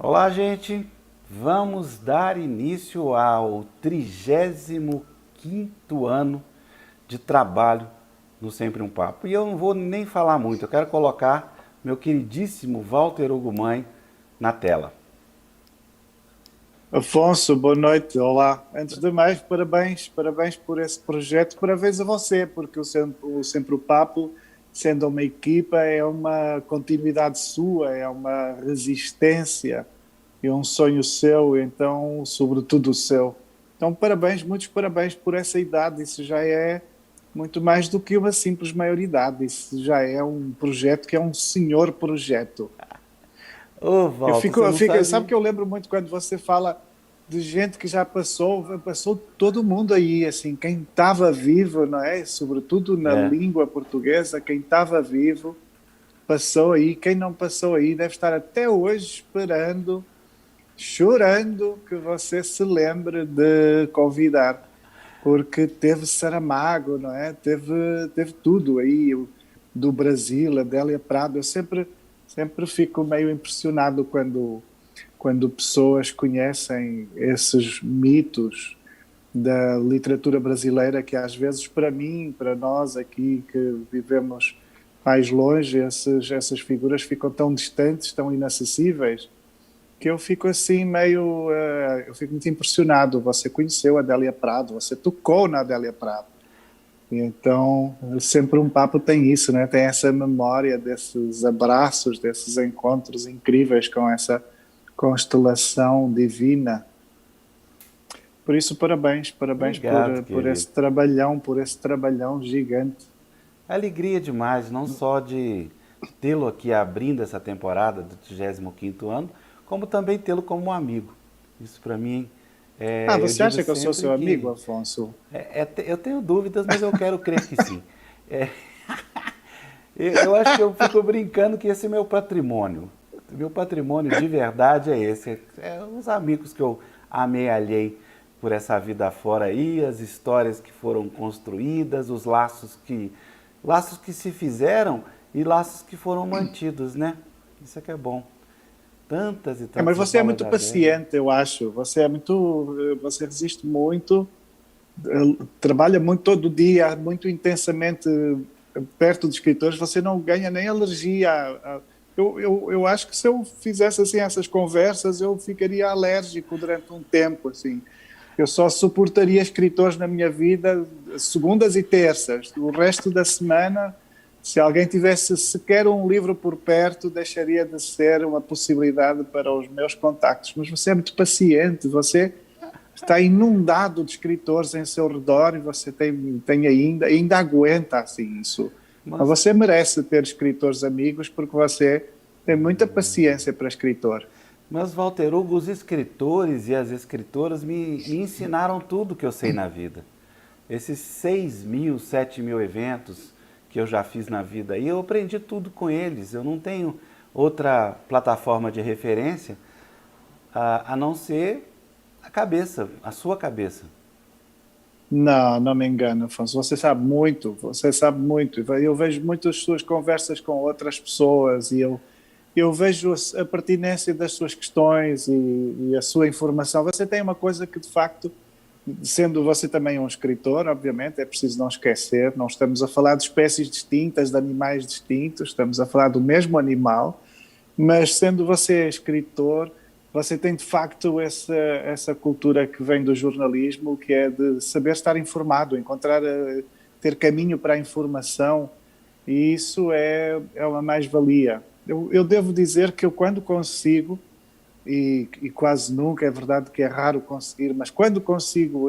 Olá, gente! Vamos dar início ao 35º ano de trabalho no Sempre um Papo. E eu não vou nem falar muito, eu quero colocar meu queridíssimo Walter Ugumãe na tela. Afonso, boa noite, olá. Antes de mais, parabéns por esse projeto, parabéns a você, porque o Sempre o Papo, sendo uma equipa, é uma continuidade sua, é uma resistência, é um sonho seu, então, sobretudo o seu. Então, parabéns, muitos parabéns por essa idade, isso já é muito mais do que uma simples maioridade, isso já é um projeto que é um senhor projeto. Ô, Walter, você não Sabe sabe? que eu lembro muito quando você fala de gente que já passou todo mundo aí, assim, quem estava vivo, não é? Sobretudo na É. língua portuguesa, quem estava vivo passou aí, quem não passou aí deve estar até hoje esperando, chorando que você se lembre de convidar, porque teve Saramago, não é? Teve tudo aí, do Brasil, Adélia Prado. Sempre fico meio impressionado quando pessoas conhecem esses mitos da literatura brasileira que às vezes para mim, para nós aqui que vivemos mais longe, essas figuras ficam tão distantes, tão inacessíveis, que eu fico assim meio, eu fico muito impressionado. Você conheceu a Adélia Prado, você tocou na Adélia Prado. E então, sempre um papo tem isso, né? Tem essa memória desses abraços, desses encontros incríveis com essa constelação divina. Por isso, parabéns Obrigado, querido. por esse trabalhão gigante. Alegria demais, não só de tê-lo aqui abrindo essa temporada do 35º ano, como também tê-lo como um amigo. Isso para mim, Ah, eu você digo acha que eu sou sempre seu amigo, que Afonso? eu tenho dúvidas, mas eu quero crer que sim. É, eu acho que eu fico brincando que esse é meu patrimônio. Meu patrimônio de verdade é esse. É os amigos que eu amei alhei por essa vida fora aí, as histórias que foram construídas, os laços que se fizeram e laços que foram mantidos, né? Isso é que é bom. Tantas e É, tantas, mas você você é falou muito da Adélia. paciente, eu acho. Você resiste muito, trabalha muito todo dia, muito intensamente perto de escritores. Você não ganha nem alergia. Eu acho que se eu fizesse assim essas conversas, eu ficaria alérgico durante um tempo, assim. Eu só suportaria escritores na minha vida segundas e terças. O resto da semana, se alguém tivesse sequer um livro por perto, deixaria de ser uma possibilidade para os meus contactos. Mas você é muito paciente, você está inundado de escritores em seu redor e você tem ainda aguenta assim isso. Mas Mas, você merece ter escritores amigos porque você tem muita paciência para escritor. mas Walter Hugo, os escritores e as escritoras me ensinaram tudo que eu sei na vida. Esses 6.000, 7.000 eventos que eu já fiz na vida aí, eu aprendi tudo com eles. Eu não tenho outra plataforma de referência a não ser a cabeça, a sua cabeça. Não, não me engano, Afonso. Você sabe muito, você sabe muito. Eu vejo muitas suas conversas com outras pessoas e eu vejo a pertinência das suas questões e a sua informação. Você tem uma coisa que, de facto, sendo você também um escritor, obviamente, é preciso não esquecer, não estamos a falar de espécies distintas, de animais distintos, estamos a falar do mesmo animal, mas sendo você escritor, você tem de facto essa cultura que vem do jornalismo, que é de saber estar informado, encontrar, ter caminho para a informação, e isso é uma mais-valia. Eu devo dizer que eu, quando consigo, e quase nunca, é verdade que é raro conseguir, mas quando consigo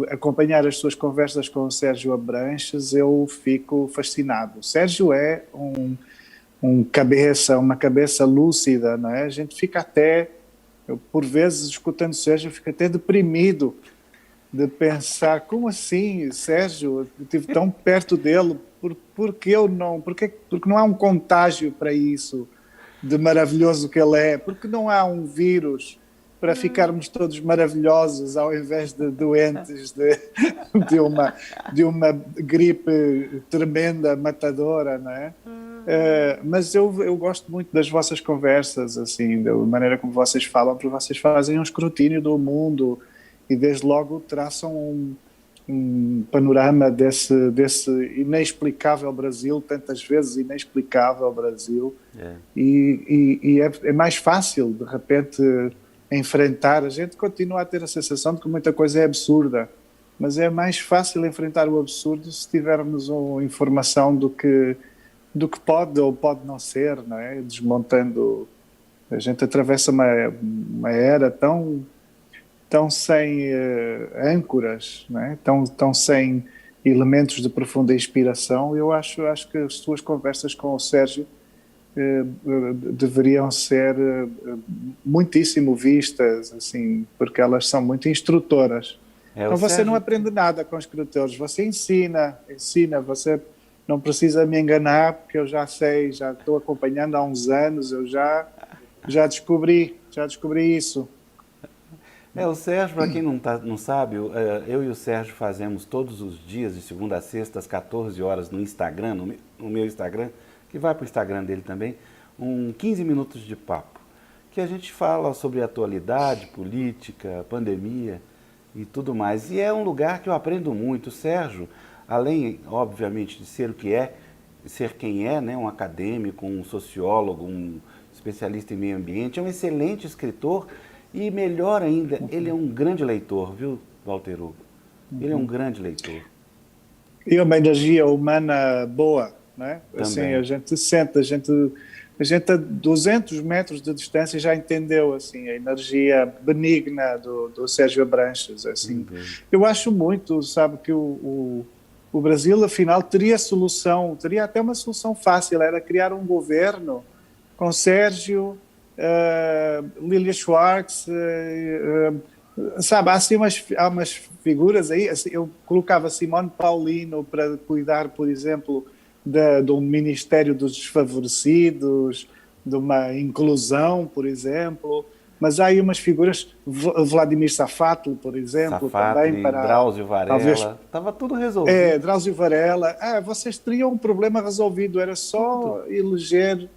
acompanhar as suas conversas com o Sérgio Abranches, eu fico fascinado. O Sérgio é uma cabeça lúcida, não é? A gente fica até, eu, por vezes, escutando o Sérgio, eu fico até deprimido de pensar, como assim, Sérgio, eu estive tão perto dele, por que eu não, porque não há um contágio para isso, de maravilhoso que ele é, porque não há um vírus. para ficarmos todos maravilhosos ao invés de doentes de uma gripe tremenda, matadora, não é? Mas eu gosto muito das vossas conversas, assim, da maneira como vocês falam, porque vocês fazem um escrutínio do mundo e desde logo traçam um panorama desse inexplicável Brasil, tantas vezes inexplicável Brasil, e é mais fácil, de repente, enfrentar. A gente continua a ter a sensação de que muita coisa é absurda, mas é mais fácil enfrentar o absurdo se tivermos uma informação do que pode ou pode não ser, não é? Desmontando. A gente atravessa uma era tão sem âncoras, não é? Tão sem elementos de profunda inspiração. Eu acho que as suas conversas com o Sérgio deveriam ser muitíssimo vistas, assim, porque elas são muito instrutoras. Então você não aprende nada com os escritores, você ensina, você não precisa me enganar, porque eu já sei, já estou acompanhando há uns anos, eu já descobri isso. O Sérgio, para quem não sabe, eu e o Sérgio fazemos todos os dias, de segunda a sexta, às 14 horas, no Instagram, no meu Instagram, que vai para o Instagram dele também, 15 minutos de papo, que a gente fala sobre atualidade, política, pandemia e tudo mais. E é um lugar que eu aprendo muito. O Sérgio, além, obviamente, de ser ser quem é, né, um acadêmico, um sociólogo, um especialista em meio ambiente, é um excelente escritor e, melhor ainda, ele é um grande leitor, viu, Walter Hugo? Ele é um grande leitor. E uma energia humana boa, não é? Assim, a gente sente, a gente a 200 metros de distância já entendeu, assim, a energia benigna do Sérgio Abranches, assim. Eu acho muito, sabe, que o Brasil, afinal, teria até uma solução fácil, era criar um governo com Sérgio, Lilia Schwartz, sabe, há umas figuras aí, assim, eu colocava Simone Paulino para cuidar, por exemplo, de um Ministério dos Desfavorecidos, de uma inclusão, por exemplo, mas há aí umas figuras, Vladimir Safatli, por exemplo, também para Drauzio Varela, estava tudo resolvido. Drauzio Varela, vocês teriam um problema resolvido, era só eleger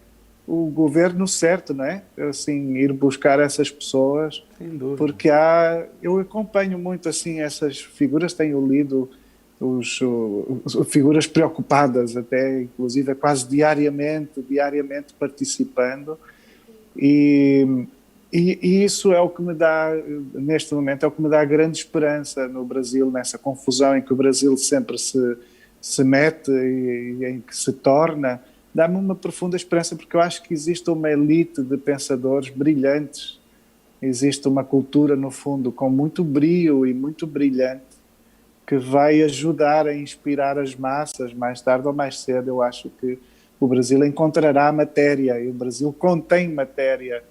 o governo certo, não é? Assim, ir buscar essas pessoas. Sem dúvida. Porque eu acompanho muito assim essas figuras, tenho lido figuras preocupadas até, inclusive quase diariamente participando, e isso é o que me dá, neste momento, é o que me dá grande esperança no Brasil, nessa confusão em que o Brasil sempre se mete e em que se torna. Dá-me uma profunda esperança, porque eu acho que existe uma elite de pensadores brilhantes, existe uma cultura, no fundo, com muito brio e muito brilhante, que vai ajudar a inspirar as massas, mais tarde ou mais cedo. Eu acho que o Brasil encontrará matéria, e o Brasil contém matéria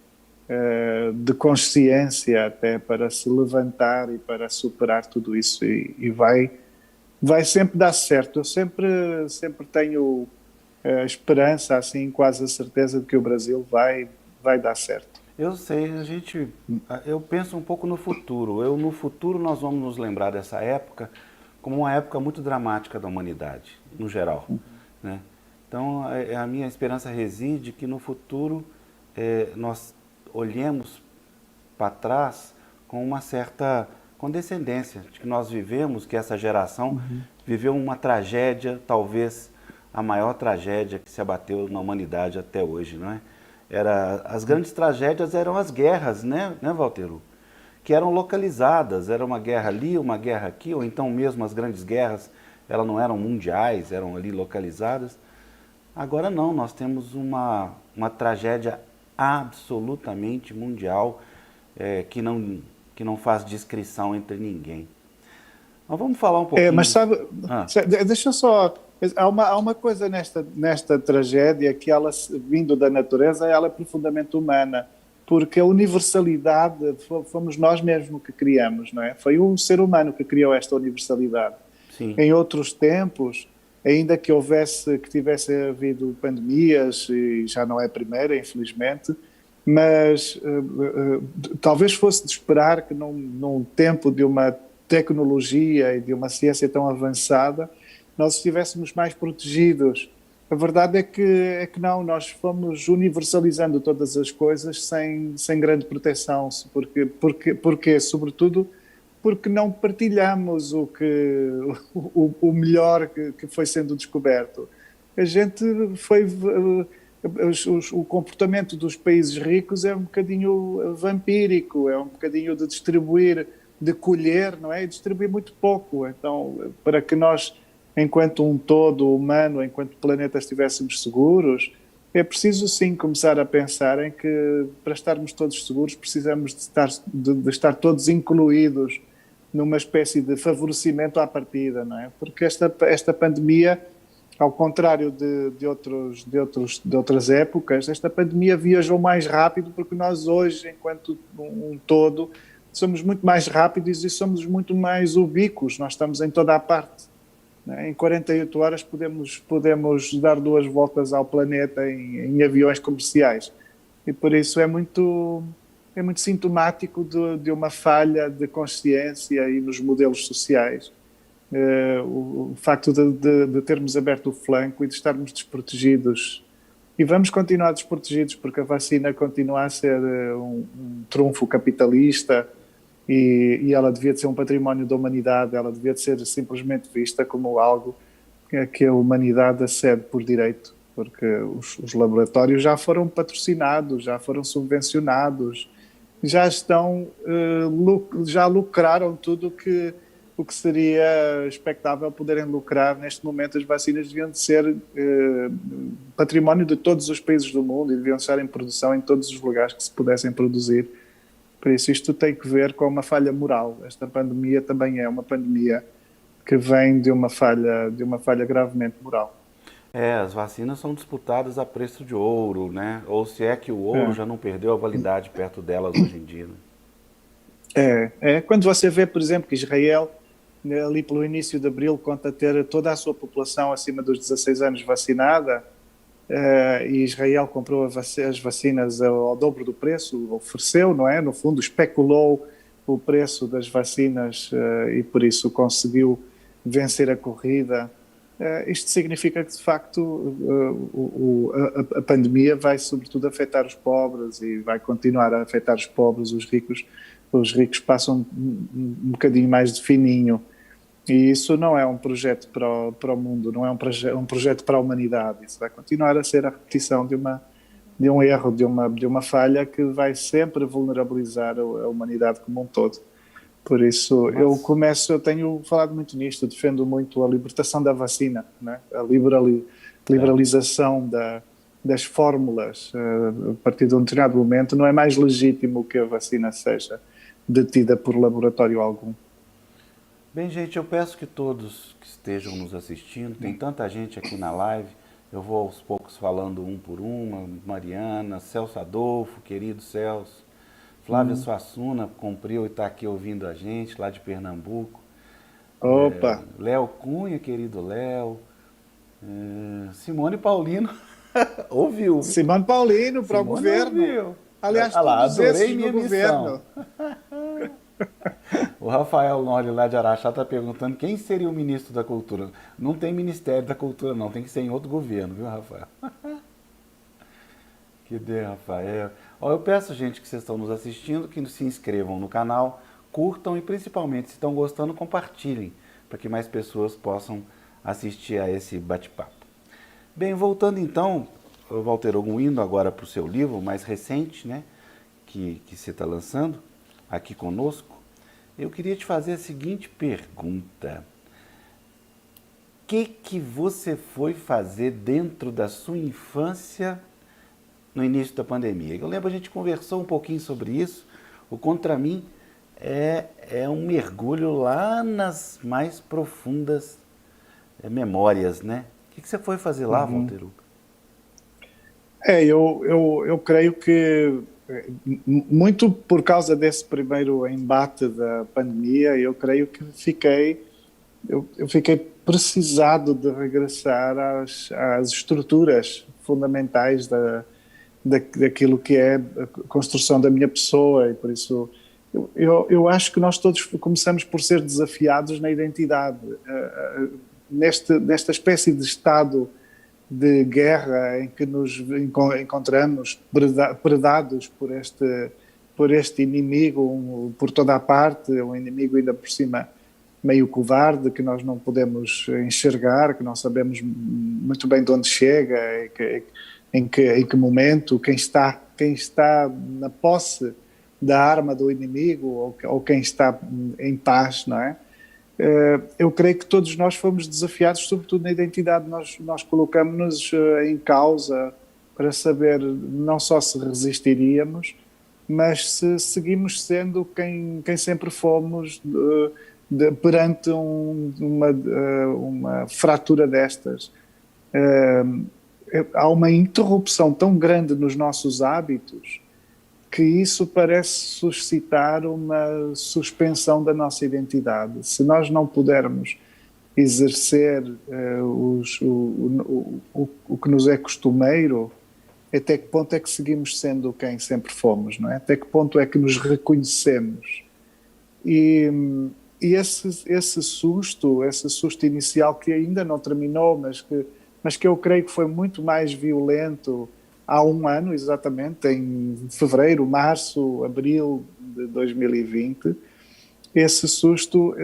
de consciência até para se levantar e para superar tudo isso, e vai sempre dar certo. Eu sempre tenho esperança, assim, quase a certeza de que o Brasil vai dar certo. Eu sei, eu penso um pouco no futuro. No futuro nós vamos nos lembrar dessa época como uma época muito dramática da humanidade, no geral, né? Então, a minha esperança reside que no futuro nós olhemos para trás com uma certa condescendência, de que nós vivemos, que essa geração viveu uma tragédia, talvez a maior tragédia que se abateu na humanidade até hoje, não é? As grandes tragédias eram as guerras, né, Walter Hugo? Que eram localizadas, era uma guerra ali, uma guerra aqui, ou então mesmo as grandes guerras, elas não eram mundiais, eram ali localizadas. Agora não, nós temos uma tragédia absolutamente mundial, que não faz discrição entre ninguém. Mas vamos falar um pouquinho... Mas sabe, deixa eu só... Há uma coisa nesta tragédia que ela, vindo da natureza, ela é profundamente humana, porque a universalidade fomos nós mesmos que criamos, não é? Foi um ser humano que criou esta universalidade. Sim. Em outros tempos, ainda que tivesse havido pandemias, e já não é a primeira, infelizmente, mas talvez fosse de esperar que num tempo de uma tecnologia e de uma ciência tão avançada, nós estivéssemos mais protegidos. A verdade é que não, nós fomos universalizando todas as coisas sem grande proteção, porque sobretudo, porque não partilhamos o melhor que foi sendo descoberto. A gente o comportamento dos países ricos é um bocadinho vampírico, é um bocadinho de distribuir, de colher, não é? E distribuir muito pouco. Então, para que nós, enquanto um todo humano, enquanto planeta, estivéssemos seguros, é preciso sim começar a pensar em que, para estarmos todos seguros, precisamos de estar todos incluídos numa espécie de favorecimento à partida, não é? Porque esta pandemia, ao contrário de outras épocas, esta pandemia viajou mais rápido porque nós hoje, enquanto um todo, somos muito mais rápidos e somos muito mais ubíquos, nós estamos em toda a parte. Né? Em 48 horas podemos dar 2 voltas ao planeta em aviões comerciais. E por isso é muito sintomático de uma falha de consciência e nos modelos sociais. O facto de termos aberto o flanco e de estarmos desprotegidos. E vamos continuar desprotegidos porque a vacina continua a ser um trunfo capitalista e ela devia de ser um património da humanidade, ela devia de ser simplesmente vista como algo que a humanidade acede por direito, porque os laboratórios já foram patrocinados, já foram subvencionados, já lucraram tudo o que seria expectável poderem lucrar. Neste momento as vacinas deviam de ser património de todos os países do mundo e deviam estar em produção em todos os lugares que se pudessem produzir. Por isso isto tem que ver com uma falha moral. Esta pandemia também é uma pandemia que vem de uma falha gravemente moral. As vacinas são disputadas a preço de ouro, né? Ou se é que o ouro já não perdeu a validade perto delas hoje em dia. Né? Quando você vê, por exemplo, que Israel, ali pelo início de abril, conta ter toda a sua população acima dos 16 anos vacinada, e Israel comprou as vacinas ao dobro do preço, ofereceu, não é? No fundo, especulou o preço das vacinas e por isso conseguiu vencer a corrida. Isto significa que, de facto, a pandemia vai, sobretudo, afetar os pobres e vai continuar a afetar os pobres. Os ricos passam um bocadinho mais de fininho. E isso não é um projeto para o mundo, não é um projeto para a humanidade. Isso vai continuar a ser a repetição de um erro, de uma falha que vai sempre vulnerabilizar a humanidade como um todo. Por isso, eu tenho falado muito nisto, defendo muito a libertação da vacina, né? A liberalização das fórmulas. A partir de um determinado momento, não é mais legítimo que a vacina seja detida por laboratório algum. Bem, gente, eu peço que todos que estejam nos assistindo, tem tanta gente aqui na live, eu vou aos poucos falando um por uma, Mariana, Celso Adolfo, querido Celso, Flávia Suassuna cumpriu e está aqui ouvindo a gente, lá de Pernambuco. Opa! Léo Cunha, querido Léo. Simone Paulino ouviu. Simone Paulino para o governo. Ouviu. Aliás, todos esses minha no governo. O Rafael Nori, lá de Araxá, está perguntando quem seria o ministro da Cultura. Não tem Ministério da Cultura, não. Tem que ser em outro governo, viu, Rafael? Que dê, Rafael. Eu peço, gente, que vocês estão nos assistindo, que se inscrevam no canal, curtam e, principalmente, se estão gostando, compartilhem, para que mais pessoas possam assistir a esse bate-papo. Bem, voltando então, Walter Ogum, indo agora para o seu livro mais recente, né, que você está lançando aqui conosco, eu queria te fazer a seguinte pergunta. O que você foi fazer dentro da sua infância no início da pandemia? Eu lembro, a gente conversou um pouquinho sobre isso. O Contra Mim é um mergulho lá nas mais profundas memórias, né? O que você foi fazer lá, Walter Ogum? Eu creio que muito por causa desse primeiro embate da pandemia, eu creio que eu fiquei precisado de regressar às estruturas fundamentais daquilo que é a construção da minha pessoa, e por isso eu acho que nós todos começamos por ser desafiados na identidade, nesta espécie de estado de guerra em que nos encontramos predados por este inimigo por toda a parte, um inimigo ainda por cima meio covarde, que nós não podemos enxergar, que não sabemos muito bem de onde chega, em que momento, quem está na posse da arma do inimigo ou quem está em paz, não é? Eu creio que todos nós fomos desafiados, sobretudo na identidade. Nós colocamos-nos em causa para saber não só se resistiríamos, mas se seguimos sendo quem sempre fomos perante uma fratura destas. Há uma interrupção tão grande nos nossos hábitos que isso parece suscitar uma suspensão da nossa identidade. Se nós não pudermos exercer o que nos é costumeiro, até que ponto é que seguimos sendo quem sempre fomos, não é? Até que ponto é que nos reconhecemos? E esse susto inicial, que ainda não terminou, mas que eu creio que foi muito mais violento há um ano, exatamente, em fevereiro, março, abril de 2020, esse susto,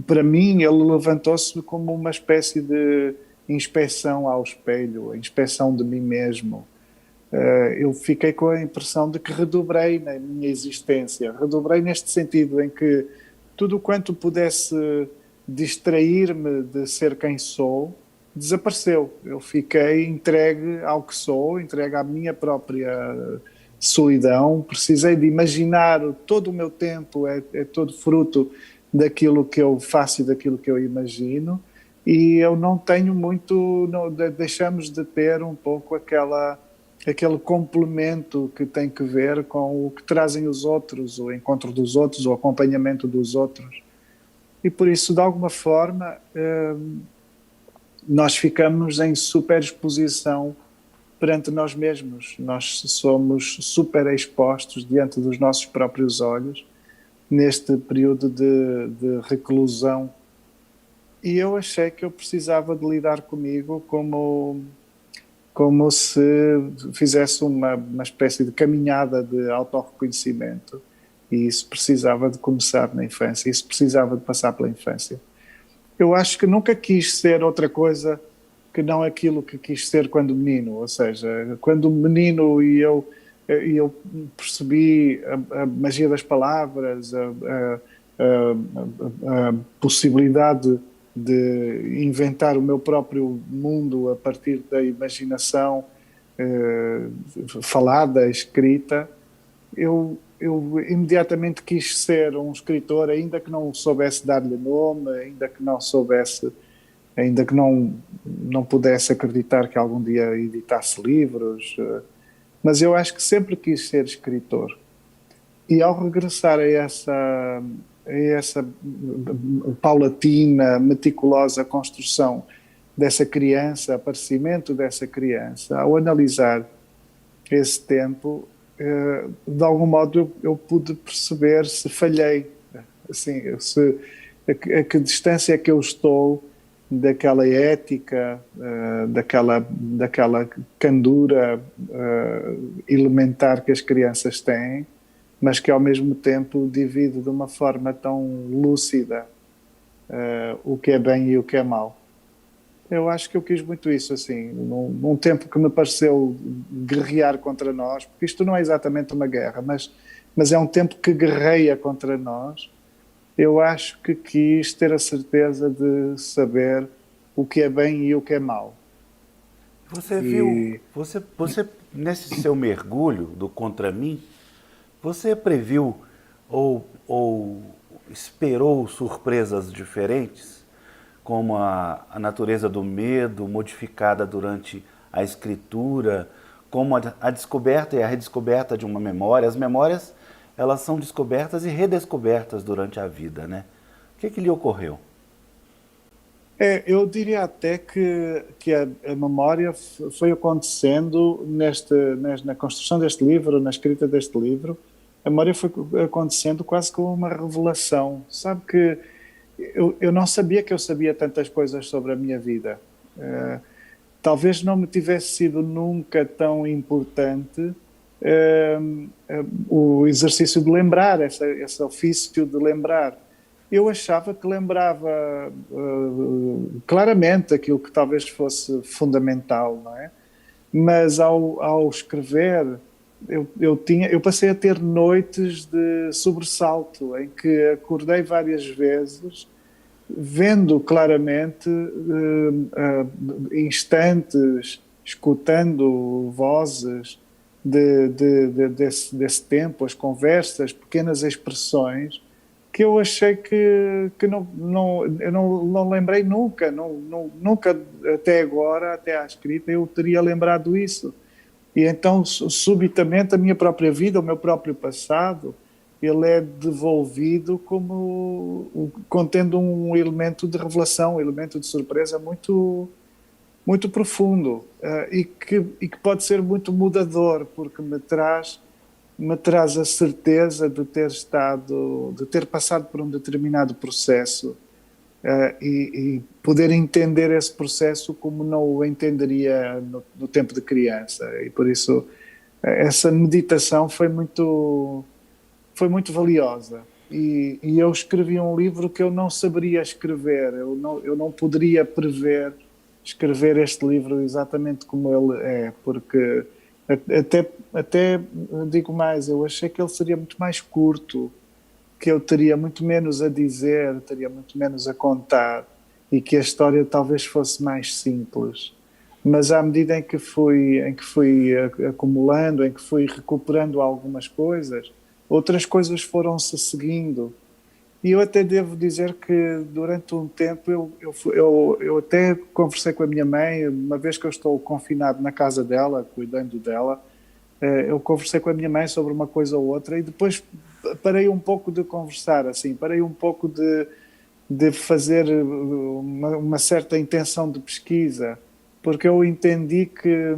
para mim, ele levantou-se como uma espécie de inspeção ao espelho, a inspeção de mim mesmo. Eu fiquei com a impressão de que redobrei na minha existência, redobrei neste sentido em que tudo quanto pudesse distrair-me de ser quem sou, desapareceu. Eu fiquei entregue ao que sou, entregue à minha própria solidão. Precisei de imaginar, todo o meu tempo é todo fruto daquilo que eu faço e daquilo que eu imagino, e eu não tenho muito, deixamos de ter um pouco aquele complemento que tem que ver com o que trazem os outros, o encontro dos outros, o acompanhamento dos outros. E por isso, de alguma forma, nós ficamos em superexposição perante nós mesmos. Nós somos super expostos diante dos nossos próprios olhos neste período de reclusão. E eu achei que eu precisava de lidar comigo como se fizesse uma espécie de caminhada de autorreconhecimento. E isso precisava de começar na infância, isso precisava de passar pela infância. Eu acho que nunca quis ser outra coisa que não aquilo que quis ser quando menino, ou seja, quando menino e eu percebi a magia das palavras, a possibilidade de inventar o meu próprio mundo a partir da imaginação falada, escrita, eu imediatamente quis ser um escritor, ainda que não soubesse dar-lhe nome, ainda que não pudesse acreditar que algum dia editasse livros, mas eu acho que sempre quis ser escritor. E ao regressar a essa paulatina, meticulosa construção dessa criança, aparecimento dessa criança, ao analisar esse tempo, de algum modo eu pude perceber se falhei, assim, a que distância é que eu estou daquela ética, daquela candura elementar que as crianças têm, mas que ao mesmo tempo divide de uma forma tão lúcida o que é bem e o que é mau. Eu acho que eu quis muito isso, assim, num tempo que me pareceu guerrear contra nós, porque isto não é exatamente uma guerra, mas é um tempo que guerreia contra nós. Eu acho que quis ter a certeza de saber o que é bem e o que é mau. Você viu, você nesse seu mergulho do Contra Mim, você previu ou esperou surpresas diferentes, como a natureza do medo modificada durante a escritura, como a descoberta e a redescoberta de uma memória? As memórias, elas são descobertas e redescobertas durante a vida, né? O que lhe ocorreu? Eu diria até que a memória foi acontecendo na construção deste livro, na escrita deste livro. A memória foi acontecendo quase como uma revelação. Sabe que eu não sabia que eu sabia tantas coisas sobre a minha vida. Eh, Talvez não me tivesse sido nunca tão importante eh, o exercício de lembrar, esse ofício de lembrar. Eu achava que lembrava claramente aquilo que talvez fosse fundamental, não é? Mas ao escrever, eu passei a ter noites de sobressalto, em que acordei várias vezes vendo claramente instantes, escutando vozes desse tempo, as conversas, pequenas expressões, que eu achei que eu não lembrei nunca, nunca até agora, até à escrita, eu teria lembrado isso. E então, subitamente, a minha própria vida, o meu próprio passado, ele é devolvido como contendo um elemento de revelação, um elemento de surpresa muito profundo, e que pode ser muito mudador, porque me traz a certeza de ter passado por um determinado processo, e poder entender esse processo como não o entenderia no tempo de criança. E por isso essa meditação foi muito valiosa. E eu escrevi um livro que eu não saberia escrever, eu não poderia prever escrever este livro exatamente como ele é, porque até digo mais, eu achei que ele seria muito mais curto, que eu teria muito menos a dizer, teria muito menos a contar, e que a história talvez fosse mais simples. Mas à medida em que fui acumulando, em que fui recuperando algumas coisas, outras coisas foram-se seguindo. E eu até devo dizer que durante um tempo eu até conversei com a minha mãe, uma vez que eu estou confinado na casa dela, cuidando dela, eu conversei com a minha mãe sobre uma coisa ou outra, e depois parei um pouco de conversar, assim, parei um pouco de fazer uma certa intenção de pesquisa, porque eu entendi que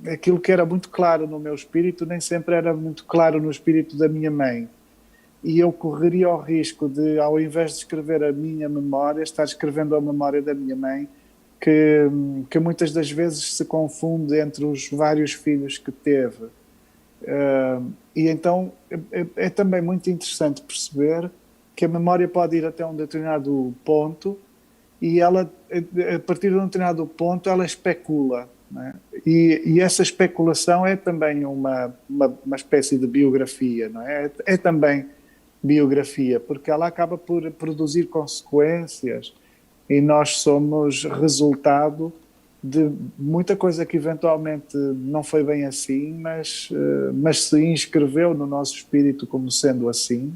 aquilo que era muito claro no meu espírito nem sempre era muito claro no espírito da minha mãe. E eu correria o risco de, ao invés de escrever a minha memória, estar escrevendo a memória da minha mãe, que muitas das vezes se confunde entre os vários filhos que teve. E então é também muito interessante perceber que a memória pode ir até um determinado ponto, e ela, a partir de um determinado ponto, ela especula, não é? E essa especulação é também uma espécie de biografia, não é? É também biografia, porque ela acaba por produzir consequências, e nós somos resultado de muita coisa que eventualmente não foi bem assim, mas se inscreveu no nosso espírito como sendo assim,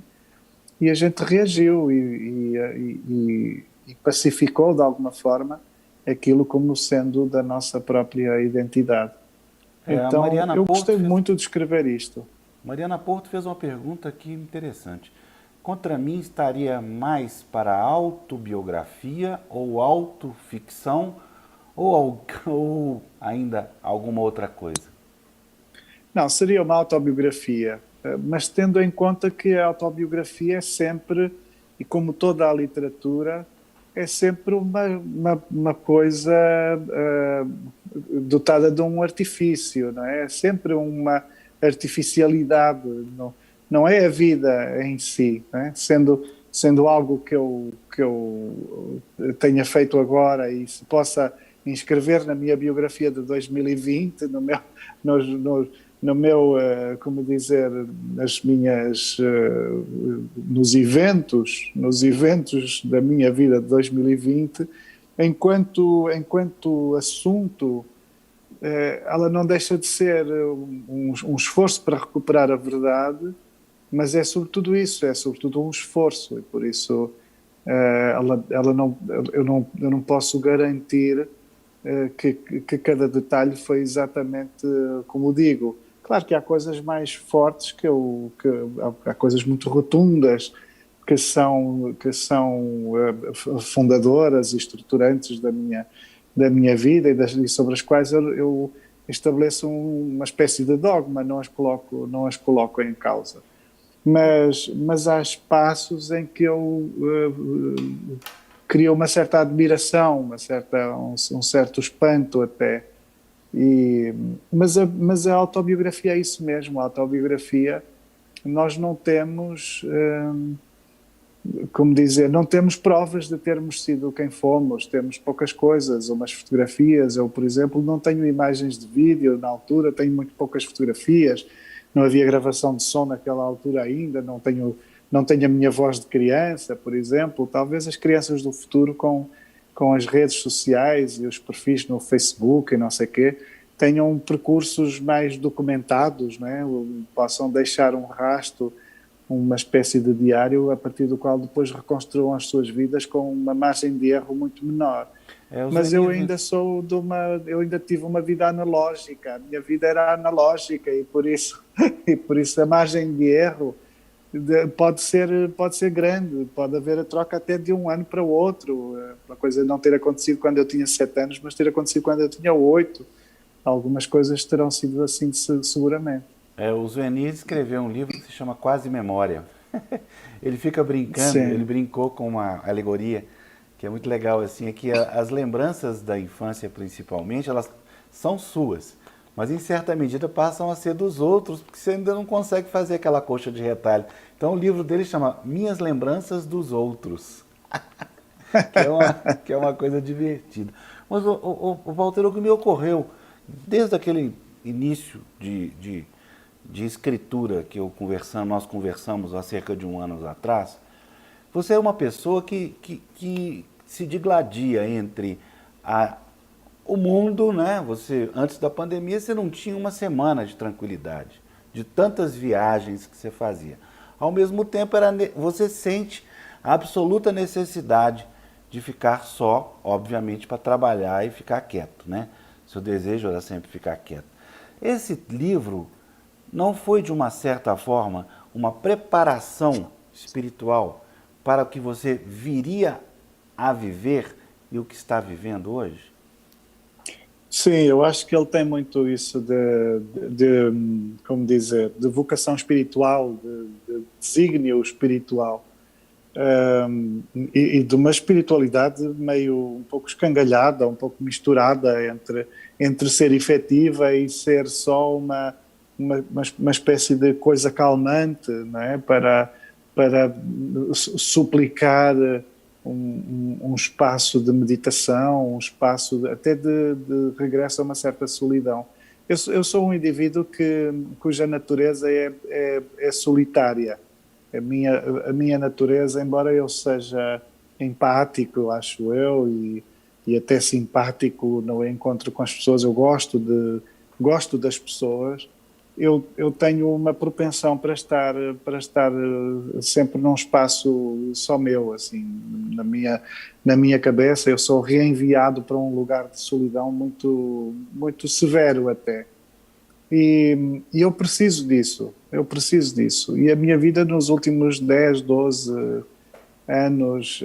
e a gente reagiu e pacificou de alguma forma aquilo como sendo da nossa própria identidade. A Então Mariana eu Porto gostei fez, muito de escrever isto. Mariana Porto fez uma pergunta aqui interessante. Contra mim estaria mais para autobiografia ou autoficção ou ainda alguma outra coisa? Não, seria uma autobiografia, mas tendo em conta que a autobiografia é sempre, e como toda a literatura, é sempre uma coisa dotada de um artifício, não é? É sempre uma artificialidade, não é a vida em si, não é? Sendo algo que eu tenha feito agora e se possa inscrever na minha biografia de 2020, nos, nos, no meu, como dizer, nos eventos da minha vida de 2020, enquanto assunto, ela não deixa de ser um esforço para recuperar a verdade, mas é sobretudo isso, é sobretudo um esforço, e por isso ela não, eu não posso garantir que cada detalhe foi exatamente como digo. Claro que há coisas mais fortes há coisas muito rotundas, fundadoras e estruturantes da minha vida e sobre as quais eu estabeleço uma espécie de dogma, não as coloco em causa. Mas há espaços em que eu crio uma certa admiração, um certo espanto até. Mas a autobiografia é isso mesmo, a autobiografia, nós não temos, como dizer, não temos provas de termos sido quem fomos, temos poucas coisas, umas fotografias. Eu, por exemplo, não tenho imagens de vídeo na altura, tenho muito poucas fotografias, não havia gravação de som naquela altura ainda, não tenho a minha voz de criança, por exemplo. Talvez as crianças do futuro com as redes sociais e os perfis no Facebook e não sei o quê, tenham percursos mais documentados, não é? Possam deixar um rastro, uma espécie de diário a partir do qual depois reconstruam as suas vidas com uma margem de erro muito menor. Mas eu ainda eu ainda tive uma vida analógica, a minha vida era analógica e por isso a margem de erro pode ser grande, pode haver a troca até de um ano para o outro, uma coisa não ter acontecido quando eu tinha 7 anos, mas ter acontecido quando eu tinha 8. Algumas coisas terão sido assim seguramente. O Zuenir escreveu um livro que se chama Quase Memória. Ele fica brincando, Sim. ele brincou com uma alegoria que é muito legal, assim, é que as lembranças da infância, principalmente, elas são suas, mas em certa medida passam a ser dos outros, porque você ainda não consegue fazer aquela coxa de retalho. Então o livro dele chama Minhas Lembranças dos Outros, que é uma coisa divertida. Mas, o Walter, o que me ocorreu, desde aquele início de escritura que nós conversamos há cerca de um ano atrás, você é uma pessoa que se digladia entre o mundo, né? Você, antes da pandemia, você não tinha uma semana de tranquilidade, de tantas viagens que você fazia. Ao mesmo tempo, você sente a absoluta necessidade de ficar só, obviamente, para trabalhar e ficar quieto, né? Seu desejo era sempre ficar quieto. Esse livro não foi, de uma certa forma, uma preparação espiritual para o que você viria a viver e o que está vivendo hoje? Sim, eu acho que ele tem muito isso como dizer, de vocação espiritual, de desígnio espiritual. E de uma espiritualidade meio um pouco escangalhada, um pouco misturada entre ser efetiva e ser só uma espécie de coisa calmante, não é? Para suplicar um espaço de meditação, um espaço até de regresso a uma certa solidão. Eu sou um indivíduo cuja natureza é solitária. A minha natureza, embora eu seja empático, acho eu, e até simpático no encontro com as pessoas, eu gosto das pessoas, eu tenho uma propensão para estar sempre num espaço só meu, assim, na minha cabeça. Eu sou reenviado para um lugar de solidão muito, muito severo até. E eu preciso disso. E a minha vida nos últimos 10, 12 anos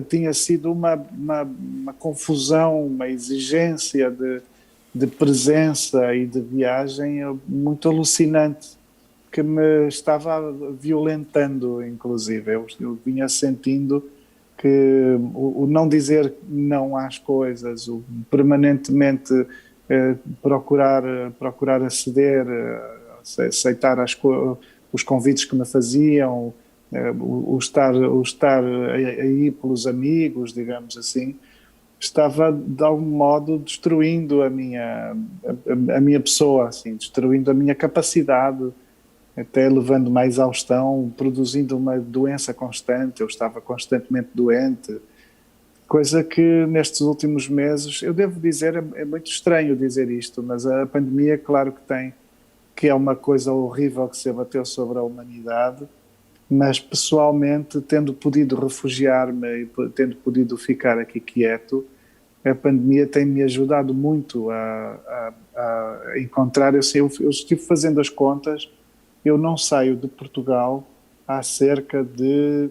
tinha sido uma confusão, uma exigência de presença e de viagem muito alucinante, que me estava violentando, inclusive. Eu vinha sentindo que o não dizer não às coisas, o permanentemente procurar aceder, aceitar os convites que me faziam, o estar aí pelos amigos, digamos assim, estava de algum modo destruindo a minha pessoa, assim, destruindo a minha capacidade, até levando-me à exaustão, produzindo uma doença constante. Eu estava constantemente doente, coisa que nestes últimos meses, eu devo dizer, é muito estranho dizer isto, mas a pandemia, claro que é uma coisa horrível que se abateu sobre a humanidade, mas pessoalmente, tendo podido refugiar-me e tendo podido ficar aqui quieto, a pandemia tem-me ajudado muito a encontrar. Eu estive fazendo as contas, eu não saio de Portugal há cerca de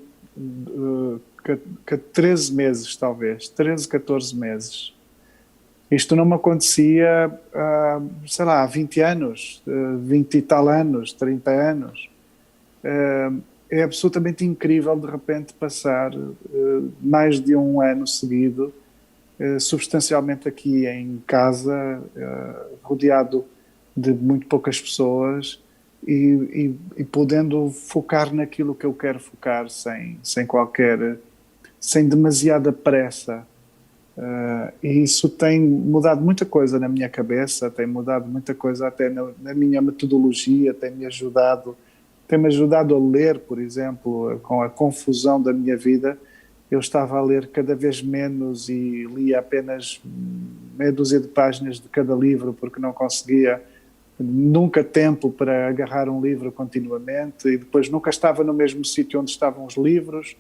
13 meses, talvez, 13, 14 meses. Isto não me acontecia, sei lá, há 20 anos, 20 e tal anos, 30 anos. É absolutamente incrível, de repente, passar mais de um ano seguido, substancialmente aqui em casa, rodeado de muito poucas pessoas e podendo focar naquilo que eu quero focar sem demasiada pressa. E isso tem mudado muita coisa na minha cabeça, tem mudado muita coisa até na minha metodologia, tem-me ajudado a ler, por exemplo, com a confusão da minha vida. Eu estava a ler cada vez menos e lia apenas meia dúzia de páginas de cada livro, porque não conseguia nunca tempo para agarrar um livro continuamente, e depois nunca estava no mesmo sítio onde estavam os livros,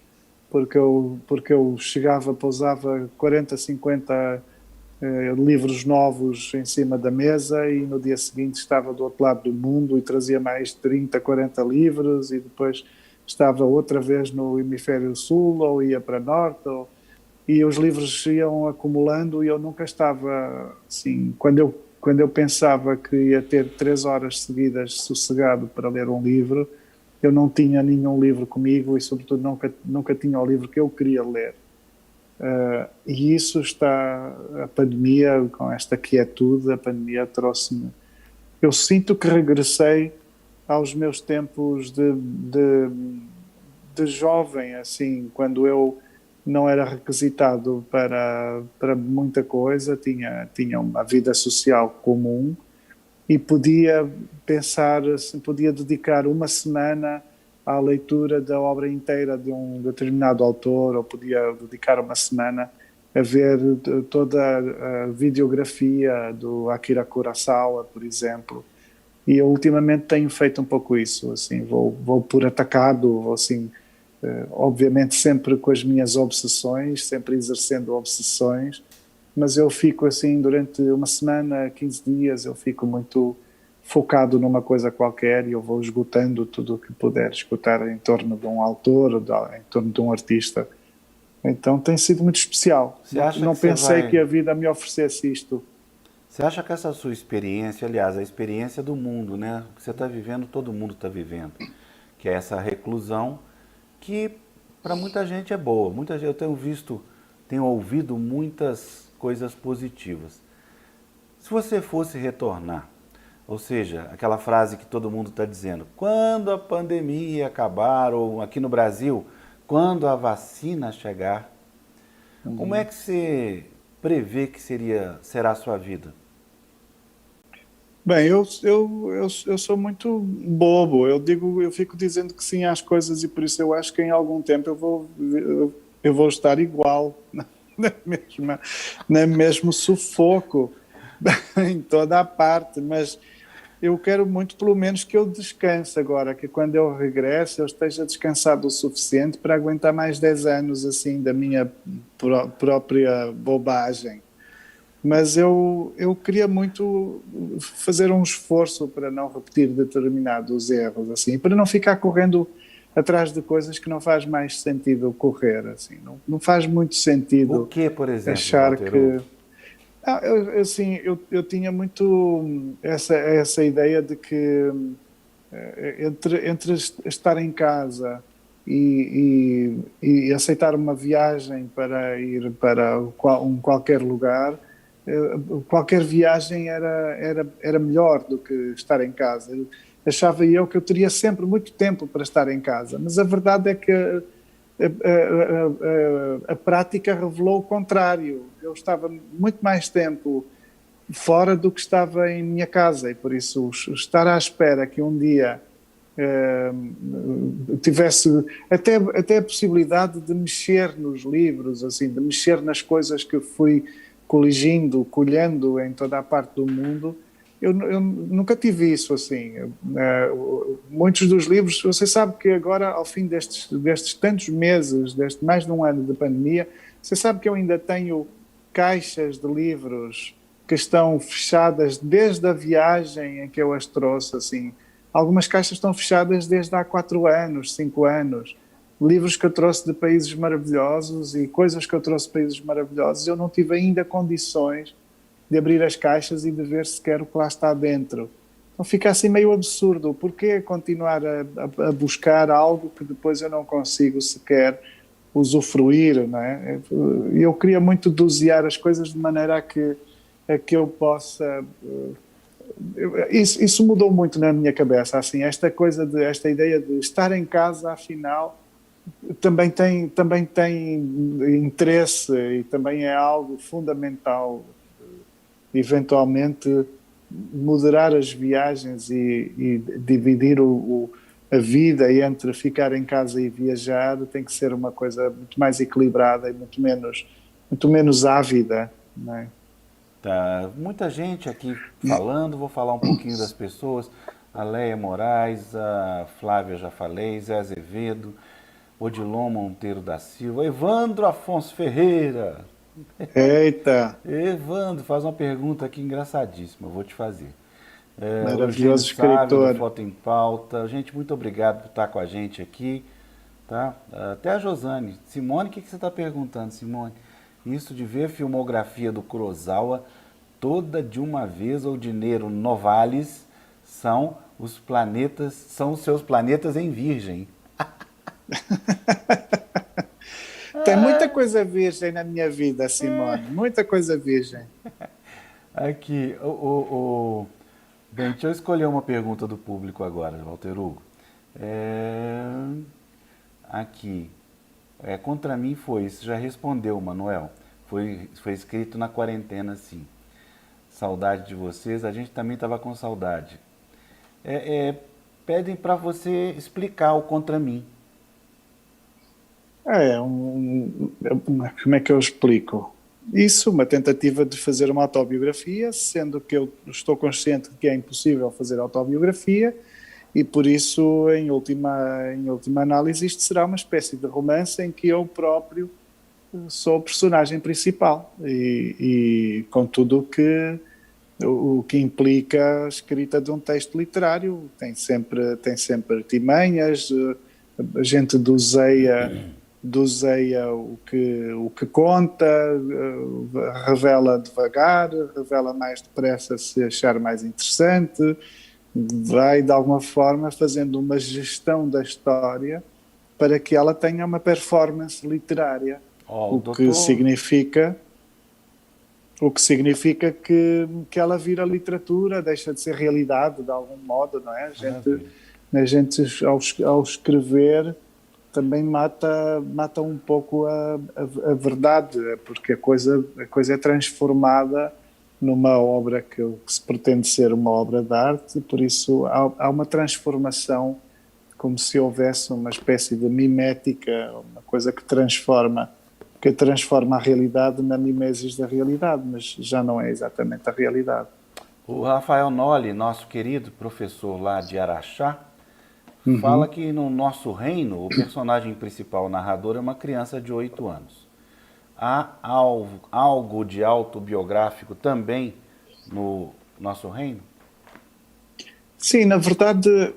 porque eu chegava, pousava 40, 50 livros novos em cima da mesa e no dia seguinte estava do outro lado do mundo e trazia mais 30, 40 livros e depois estava outra vez no hemisfério sul ou ia para norte e os livros iam acumulando e eu nunca estava assim, quando eu pensava que ia ter 3 horas seguidas sossegado para ler um livro, eu não tinha nenhum livro comigo e sobretudo nunca tinha o livro que eu queria ler. E isso a pandemia, com esta quietude, a pandemia trouxe-me. Eu sinto que regressei aos meus tempos de jovem, assim, quando eu não era requisitado para muita coisa, tinha uma vida social comum e podia pensar, podia dedicar uma semana à leitura da obra inteira de um determinado autor, ou podia dedicar uma semana a ver toda a videografia do Akira Kurosawa, por exemplo. E eu ultimamente tenho feito um pouco isso, assim, vou por atacado, vou assim, obviamente sempre com as minhas obsessões, sempre exercendo obsessões, mas eu fico assim, durante uma semana, 15 dias, eu fico muito focado numa coisa qualquer e eu vou esgotando tudo o que puder esgotar em torno de um autor, em torno de um artista. Então tem sido muito especial. Você acha Não que você pensei que vai... a vida me oferecesse isto. Você acha que essa sua experiência, aliás, a experiência do mundo, né? O que você está vivendo, todo mundo está vivendo. Que é essa reclusão que para muita gente é boa. Muita gente, eu tenho ouvido muitas coisas positivas. Se você fosse retornar, ou seja, aquela frase que todo mundo está dizendo, quando a pandemia acabar, ou aqui no Brasil, quando a vacina chegar, como é que você prevê que será a sua vida? Bem, eu sou muito bobo. Eu fico dizendo que sim às coisas e por isso eu acho que em algum tempo eu vou estar igual, na mesma, no mesmo sufoco, em toda a parte, mas eu quero muito, pelo menos, que eu descanse agora, que quando eu regresse eu esteja descansado o suficiente para aguentar mais 10 anos, assim, da minha própria bobagem. Mas eu queria muito fazer um esforço para não repetir determinados erros, assim, para não ficar correndo atrás de coisas que não faz mais sentido correr, assim, não faz muito O sentido que, por exemplo, achar Walter? que... assim, eu tinha muito essa ideia de que entre estar em casa e aceitar uma viagem para ir para qualquer lugar, qualquer viagem era melhor do que estar em casa. Achava eu que eu teria sempre muito tempo para estar em casa, mas a verdade é que a prática revelou o contrário. Eu estava muito mais tempo fora do que estava em minha casa e por isso estar à espera que um dia tivesse até a possibilidade de mexer nos livros, assim, de mexer nas coisas que fui colhendo em toda a parte do mundo. Eu nunca tive isso assim. Muitos dos livros, você sabe que agora, ao fim destes tantos meses, deste mais de um ano de pandemia, você sabe que eu ainda tenho caixas de livros que estão fechadas desde a viagem em que eu as trouxe, assim, algumas caixas estão fechadas desde há 4 anos, 5 anos. Livros que eu trouxe de países maravilhosos e coisas que eu trouxe de países maravilhosos, eu não tive ainda condições de abrir as caixas e de ver sequer o que lá está dentro. Então fica assim meio absurdo. Porquê continuar a buscar algo que depois eu não consigo sequer usufruir, não é? Eu queria muito dosear as coisas de maneira a que eu possa... Isso mudou muito na minha cabeça, assim, esta ideia de estar em casa, afinal, também tem interesse e também é algo fundamental, eventualmente moderar as viagens e dividir a vida entre ficar em casa e viajar tem que ser uma coisa muito mais equilibrada e muito menos ávida, não é? Tá, muita gente aqui falando, vou falar um pouquinho das pessoas. A Leia Moraes, a Flávia já falei, Zé Azevedo, Odilon Monteiro da Silva, Evandro Afonso Ferreira. Eita, Evandro faz uma pergunta aqui engraçadíssima, eu vou te fazer. Eugênio maravilhoso Sávio, do escritor. Foto em Pauta. Gente, muito obrigado por estar com a gente aqui. Tá? Até a Josane. Simone, o que você está perguntando, Simone? Isso de ver filmografia do Kurosawa toda de uma vez ou de Nero Novalis são os seus planetas em Virgem. Tem muita coisa virgem na minha vida, Simone, muita coisa virgem. Aqui, bem, deixa eu escolher uma pergunta do público agora, Walter Hugo. É, Aqui, contra mim foi, isso já respondeu, Manuel. Foi escrito na quarentena, sim. Saudade de vocês, a gente também estava com saudade. Pedem para você explicar o contra mim. Como é que eu explico? Isso, uma tentativa de fazer uma autobiografia, sendo que eu estou consciente de que é impossível fazer autobiografia e por isso, em última análise, isto será uma espécie de romance em que eu próprio sou o personagem principal e com tudo o que implica a escrita de um texto literário. Tem sempre artimanhas, a gente doseia o que conta, revela devagar, revela mais depressa se achar mais interessante, vai de alguma forma fazendo uma gestão da história para que ela tenha uma performance literária, Ó, o que significa que ela vira literatura, deixa de ser realidade de algum modo, não é? A gente ao escrever também mata um pouco a verdade, porque a coisa é transformada numa obra que se pretende ser uma obra de arte, e por isso há uma transformação, como se houvesse uma espécie de mimética, uma coisa que transforma a realidade na mimesis da realidade, mas já não é exatamente a realidade. O Rafael Nolli, nosso querido professor lá de Araxá, fala que no nosso reino o personagem principal, o narrador, é uma criança de 8 anos. Há algo de autobiográfico também no nosso reino? Sim, na verdade,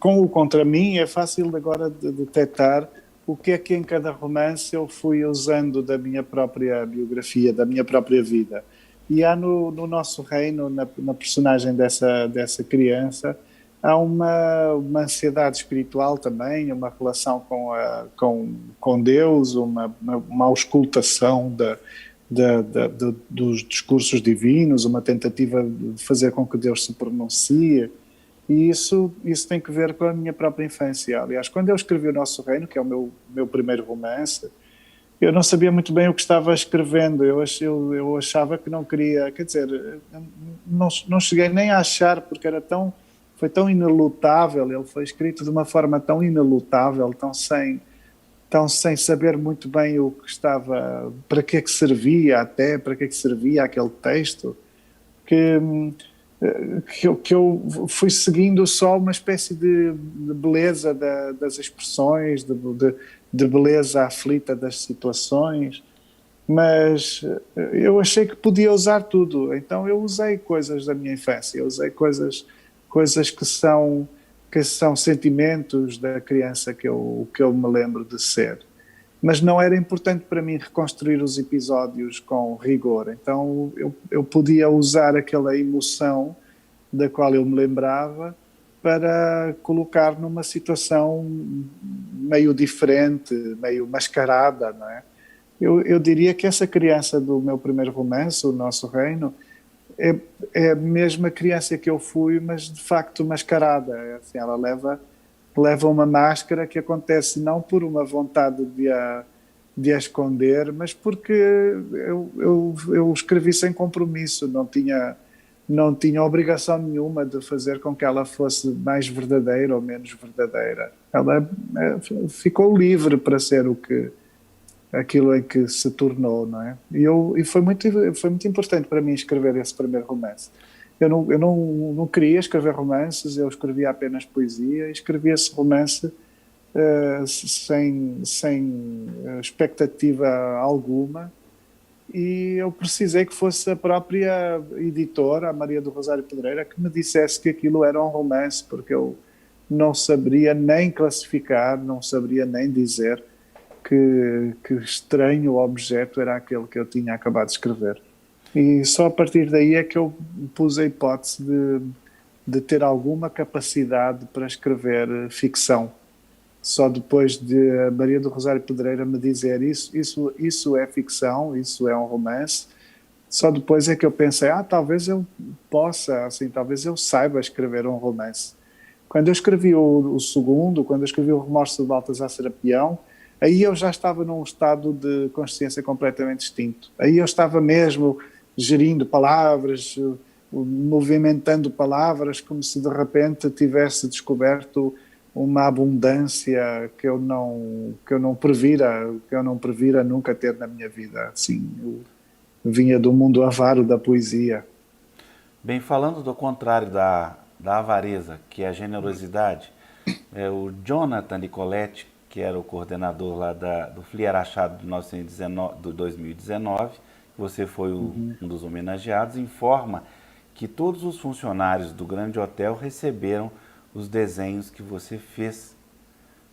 com o Contra Mim é fácil agora de detectar o que é que em cada romance eu fui usando da minha própria biografia, da minha própria vida. E há no nosso reino, na personagem dessa criança, há uma ansiedade espiritual também, uma relação com Deus, uma auscultação dos discursos divinos, uma tentativa de fazer com que Deus se pronuncie. E isso tem que ver com a minha própria infância. Aliás, quando eu escrevi O Nosso Reino, que é o meu primeiro romance, eu não sabia muito bem o que estava escrevendo. Eu achava que não queria... Quer dizer, não cheguei nem a achar, porque foi tão inelutável, ele foi escrito de uma forma tão inelutável, tão sem saber muito bem o que estava... Para que é que servia até, para que é que servia aquele texto, que eu fui seguindo só uma espécie de beleza das expressões, de beleza aflita das situações, mas eu achei que podia usar tudo, então eu usei coisas da minha infância, eu usei coisas coisas que são sentimentos da criança que eu me lembro de ser. Mas não era importante para mim reconstruir os episódios com rigor, então eu podia usar aquela emoção da qual eu me lembrava para colocar numa situação meio diferente, meio mascarada, não é? Eu diria que essa criança do meu primeiro romance, O Nosso Reino, é a mesma criança que eu fui, mas de facto mascarada. Assim, ela leva uma máscara que acontece não por uma vontade de a esconder, mas porque eu escrevi sem compromisso, não tinha obrigação nenhuma de fazer com que ela fosse mais verdadeira ou menos verdadeira. Ela ficou livre para ser aquilo em que se tornou, não é? E foi muito importante para mim escrever esse primeiro romance. Eu não queria escrever romances, eu escrevia apenas poesia, e escrevi esse romance sem expectativa alguma, e eu precisei que fosse a própria editora, a Maria do Rosário Pedreira, que me dissesse que aquilo era um romance, porque eu não saberia nem classificar, não saberia nem dizer que estranho objeto era aquele que eu tinha acabado de escrever. E só a partir daí é que eu pus a hipótese de ter alguma capacidade para escrever ficção. Só depois de a Maria do Rosário Pedreira me dizer isso é ficção, isso é um romance, só depois é que eu pensei, talvez eu possa, assim, talvez eu saiba escrever um romance. Quando eu escrevi o segundo, quando eu escrevi O Remorso de Baltasar Serapião, aí eu já estava num estado de consciência completamente distinto. Aí eu estava mesmo gerindo palavras, movimentando palavras, como se de repente tivesse descoberto uma abundância que eu não previra nunca ter na minha vida. Assim, eu vinha do mundo avaro da poesia. Bem, falando do contrário da avareza, que é a generosidade, o Jonathan Nicoletti, que era o coordenador lá do FLI Araxá de 2019, que você foi um dos homenageados, informa que todos os funcionários do Grande Hotel receberam os desenhos que você fez,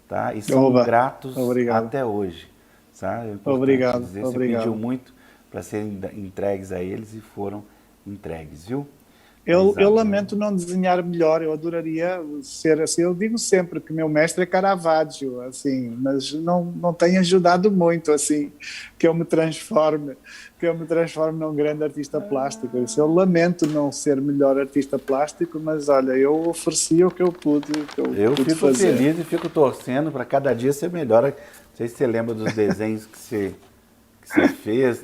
tá? E são gratos até hoje, tá? É obrigado. Dizer, você pediu muito para serem entregues a eles e foram entregues, viu? Eu lamento não desenhar melhor, eu adoraria ser assim. Eu digo sempre que meu mestre é Caravaggio, assim, mas não tem ajudado muito, assim, que eu me transforme num grande artista plástico. Isso, eu lamento não ser melhor artista plástico, mas olha, eu ofereci o que eu pude, eu pude fico fazer. feliz e fico torcendo para cada dia ser melhor. Não sei se você lembra dos desenhos que você fez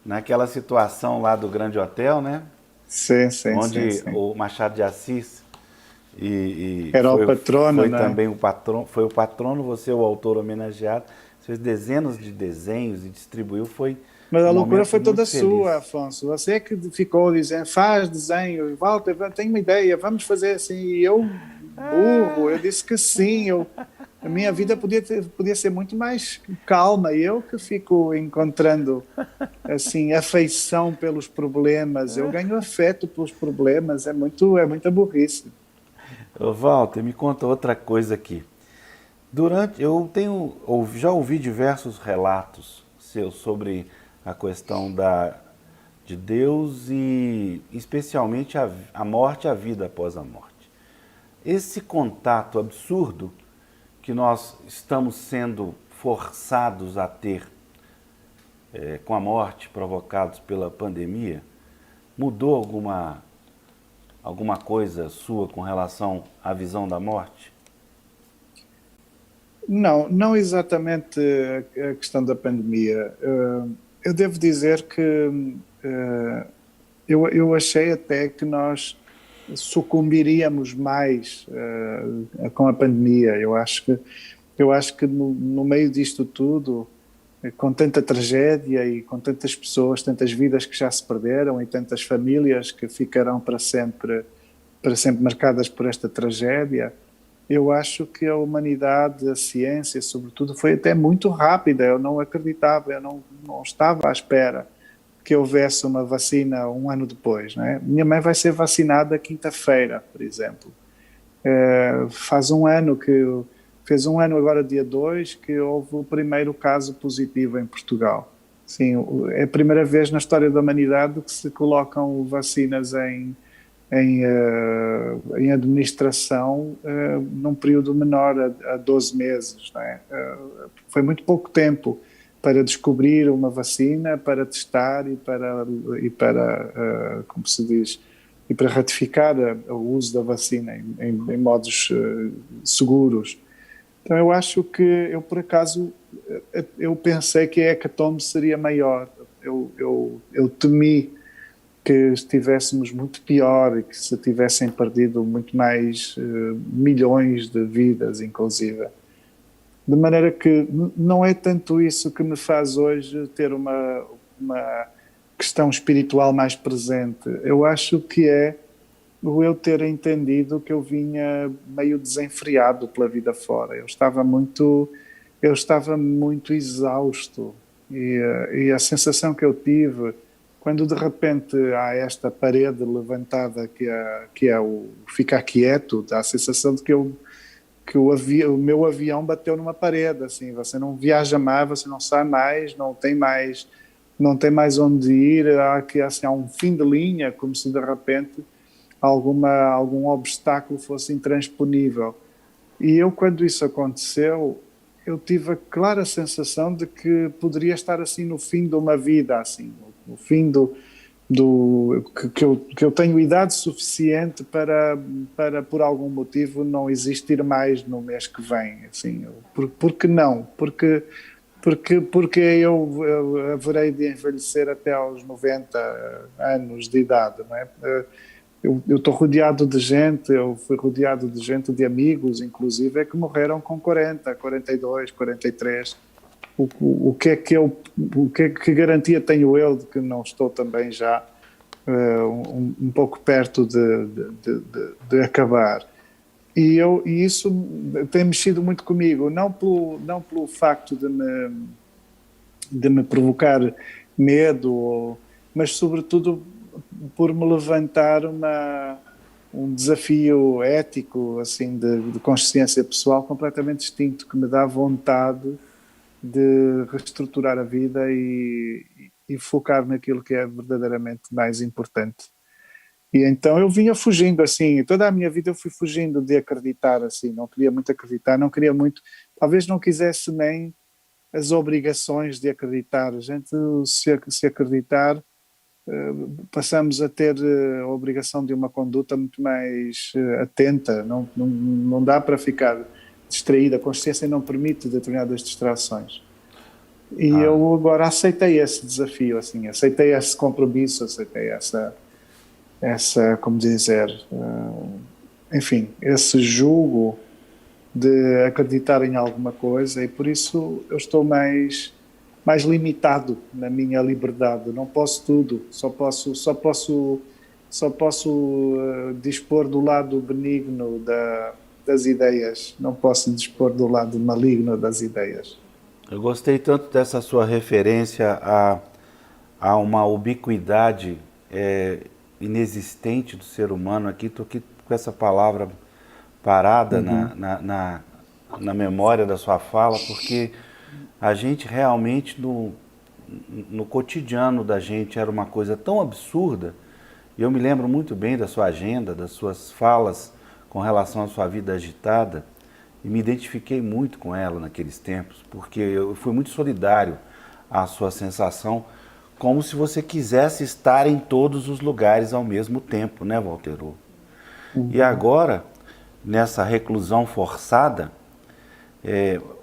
naquela situação lá do Grande Hotel, né? Sim. Onde o Machado de Assis era o patrono, foi né? também foi o patrono, você o autor homenageado, fez dezenas de desenhos e distribuiu, Mas a loucura momento foi toda muito feliz. sua, Afonso. Você é que ficou dizendo, faz desenho, Walter, tenho uma ideia, vamos fazer assim. E eu, burro, eu disse que sim. A minha vida podia ser muito mais calma. Eu que fico encontrando assim, afeição pelos problemas. Eu ganho afeto pelos problemas. É muita burrice. Walter, me conta outra coisa aqui. Já ouvi diversos relatos seus sobre a questão de Deus e especialmente a morte e a vida após a morte. Esse contato absurdo que nós estamos sendo forçados a ter com a morte provocados pela pandemia, mudou alguma coisa sua com relação à visão da morte? Não exatamente a questão da pandemia. Eu devo dizer que eu achei até que nós sucumbiríamos mais com a pandemia. Eu acho que no meio disto tudo, com tanta tragédia e com tantas pessoas, tantas vidas que já se perderam e tantas famílias que ficarão para sempre marcadas por esta tragédia, eu acho que a humanidade, a ciência, sobretudo, foi até muito rápida. Eu não acreditava, eu não estava à espera que houvesse uma vacina um ano depois, não é? Minha mãe vai ser vacinada quinta-feira, por exemplo. Faz um ano fez um ano agora dia 2 que houve o primeiro caso positivo em Portugal. Sim, é a primeira vez na história da humanidade que se colocam vacinas em administração num período menor a 12 meses. Não é? Foi muito pouco tempo para descobrir uma vacina, para testar e para como se diz, e para ratificar o uso da vacina em modos seguros. Então eu acho que eu, por acaso, eu pensei que a hecatombe seria maior. Eu temi que estivéssemos muito pior e que se tivessem perdido muito mais milhões de vidas, inclusive. De maneira que não é tanto isso que me faz hoje ter uma questão espiritual mais presente. Eu acho que é o eu ter entendido que eu vinha meio desenfreado pela vida fora. Eu estava muito exausto e a sensação que eu tive quando de repente há esta parede levantada que é o ficar quieto, dá a sensação de que o meu avião bateu numa parede, assim, você não viaja mais, você não sai mais, não tem mais onde ir, há um fim de linha, como se de repente algum obstáculo fosse intransponível. E eu, quando isso aconteceu, eu tive a clara sensação de que poderia estar assim no fim de uma vida, assim, no fim que eu tenho idade suficiente para por algum motivo não existir mais no mês que vem, assim. Por que não? Porque eu haverei de envelhecer até aos 90 anos de idade, não é? Eu estou rodeado de gente, eu fui rodeado de gente, de amigos, inclusive, que morreram com 40, 42, 43. Que garantia tenho eu de que não estou também já um pouco perto de acabar? E isso tem mexido muito comigo, não pelo facto de me provocar medo, mas sobretudo por me levantar um desafio ético, assim, de consciência pessoal completamente distinto, que me dá vontade de reestruturar a vida e focar naquilo que é verdadeiramente mais importante. E então eu vinha fugindo, assim, toda a minha vida eu fui fugindo de acreditar, assim, não queria muito acreditar, não queria muito, talvez não quisesse nem as obrigações de acreditar. A gente, se acreditar, passamos a ter a obrigação de uma conduta muito mais atenta, não dá para ficar distraída, a consciência não permite determinadas distrações. E eu agora aceitei esse desafio, assim, aceitei esse compromisso, aceitei essa como dizer, enfim, esse julgo de acreditar em alguma coisa, e por isso eu estou mais limitado na minha liberdade. Não posso tudo, só posso dispor do lado benigno das ideias, não posso dispor do lado maligno das ideias. Eu gostei tanto dessa sua referência a uma ubiquidade inexistente do ser humano. Estou aqui com essa palavra parada na memória da sua fala, porque a gente realmente, no cotidiano da gente, era uma coisa tão absurda. E eu me lembro muito bem da sua agenda, das suas falas com relação à sua vida agitada, e me identifiquei muito com ela naqueles tempos, porque eu fui muito solidário à sua sensação, como se você quisesse estar em todos os lugares ao mesmo tempo, né, Walter? E agora, nessa reclusão forçada,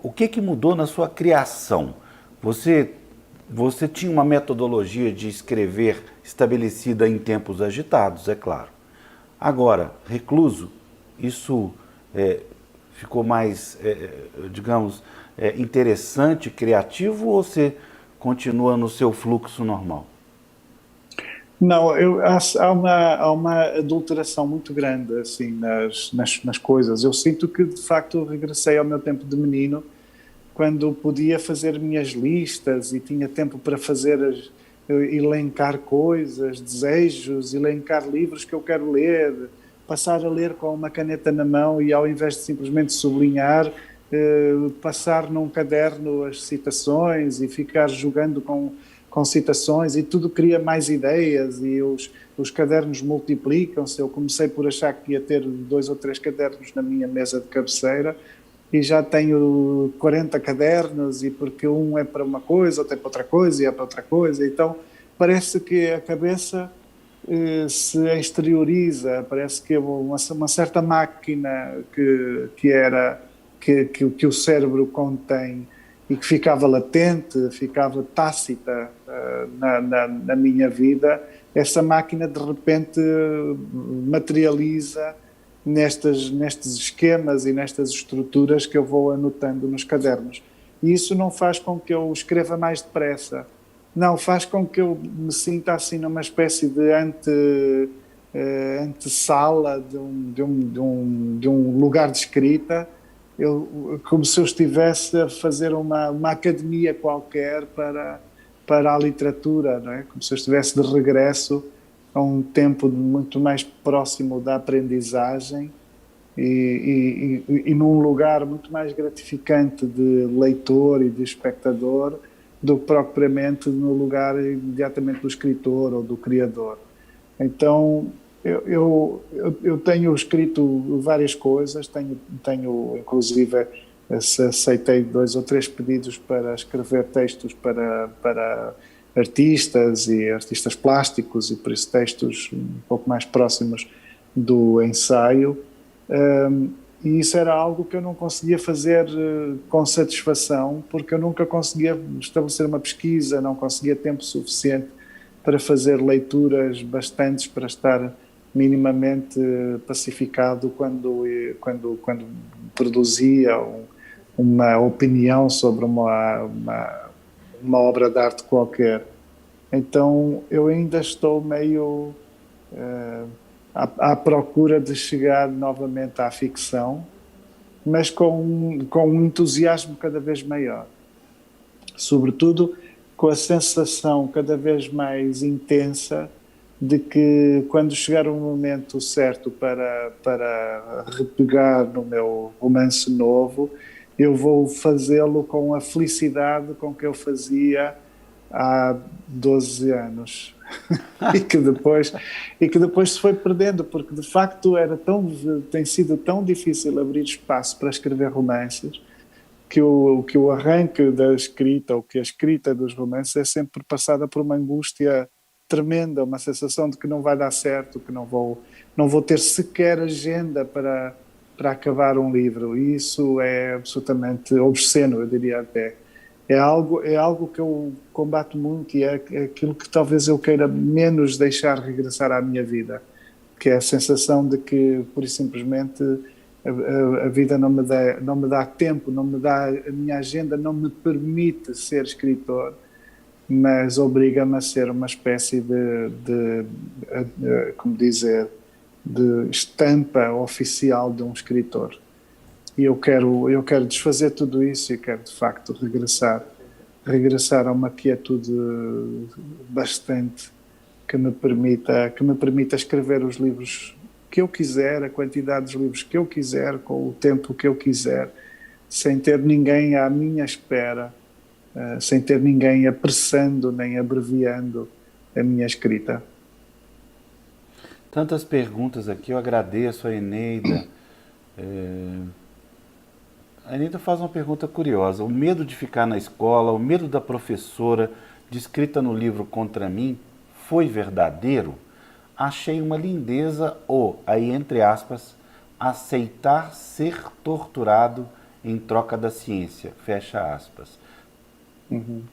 o que mudou na sua criação? Você tinha uma metodologia de escrever estabelecida em tempos agitados, é claro. Agora, recluso, isso ficou mais, digamos, interessante, criativo, ou você continua no seu fluxo normal? Não, há uma adulteração muito grande assim, nas coisas. Eu sinto que, de facto, eu regressei ao meu tempo de menino, quando podia fazer minhas listas e tinha tempo para fazer elencar coisas, desejos, elencar livros que eu quero ler, passar a ler com uma caneta na mão e ao invés de simplesmente sublinhar, passar num caderno as citações e ficar jogando com citações, e tudo cria mais ideias e os cadernos multiplicam-se. Eu comecei por achar que ia ter 2 ou 3 cadernos na minha mesa de cabeceira e já tenho 40 cadernos, e porque um é para uma coisa, outro é para outra coisa e é para outra coisa. Então parece que a cabeça se exterioriza, parece que é uma certa máquina que o cérebro contém e que ficava latente, ficava tácita na minha vida. Essa máquina de repente materializa nestes esquemas e nestas estruturas que eu vou anotando nos cadernos. E isso não faz com que eu escreva mais depressa, não, faz com que eu me sinta assim numa espécie de antessala de um lugar de escrita, como se eu estivesse a fazer uma academia qualquer para a literatura, não é? Como se eu estivesse de regresso a um tempo muito mais próximo da aprendizagem e num lugar muito mais gratificante de leitor e de espectador do que propriamente no lugar imediatamente do escritor ou do criador. Então, eu tenho escrito várias coisas, tenho inclusive aceitei 2 ou 3 pedidos para escrever textos para artistas e artistas plásticos, e por isso textos um pouco mais próximos do ensaio. E isso era algo que eu não conseguia fazer com satisfação, porque eu nunca conseguia estabelecer uma pesquisa, não conseguia tempo suficiente para fazer leituras bastantes para estar minimamente pacificado quando produzia uma opinião sobre uma obra de arte qualquer. Então eu ainda estou meio à procura de chegar novamente à ficção, mas com um entusiasmo cada vez maior. Sobretudo com a sensação cada vez mais intensa de que quando chegar o momento certo para repegar no meu romance novo, eu vou fazê-lo com a felicidade com que eu fazia há 12 anos. e que depois se foi perdendo, porque de facto tem sido tão difícil abrir espaço para escrever romances que o arranque da escrita, ou que a escrita dos romances é sempre passada por uma angústia tremenda, uma sensação de que não vai dar certo, que não vou ter sequer agenda para acabar um livro, e isso é absolutamente obsceno, eu diria até. É algo que eu combato muito, e é aquilo que talvez eu queira menos deixar regressar à minha vida, que é a sensação de que, pura e simplesmente, a vida não me dá tempo, a minha agenda não me permite ser escritor, mas obriga-me a ser uma espécie como dizer, de estampa oficial de um escritor. E eu quero desfazer tudo isso e quero de facto regressar a uma quietude bastante que me permita escrever os livros que eu quiser, a quantidade de livros que eu quiser, com o tempo que eu quiser, sem ter ninguém à minha espera, sem ter ninguém apressando nem abreviando a minha escrita. Tantas perguntas aqui, eu agradeço a Eneida. A Eneida faz uma pergunta curiosa. O medo de ficar na escola, o medo da professora, descrita no livro Contra Mim, foi verdadeiro? Achei uma lindeza aí entre aspas, aceitar ser torturado em troca da ciência, fecha aspas. Uhum.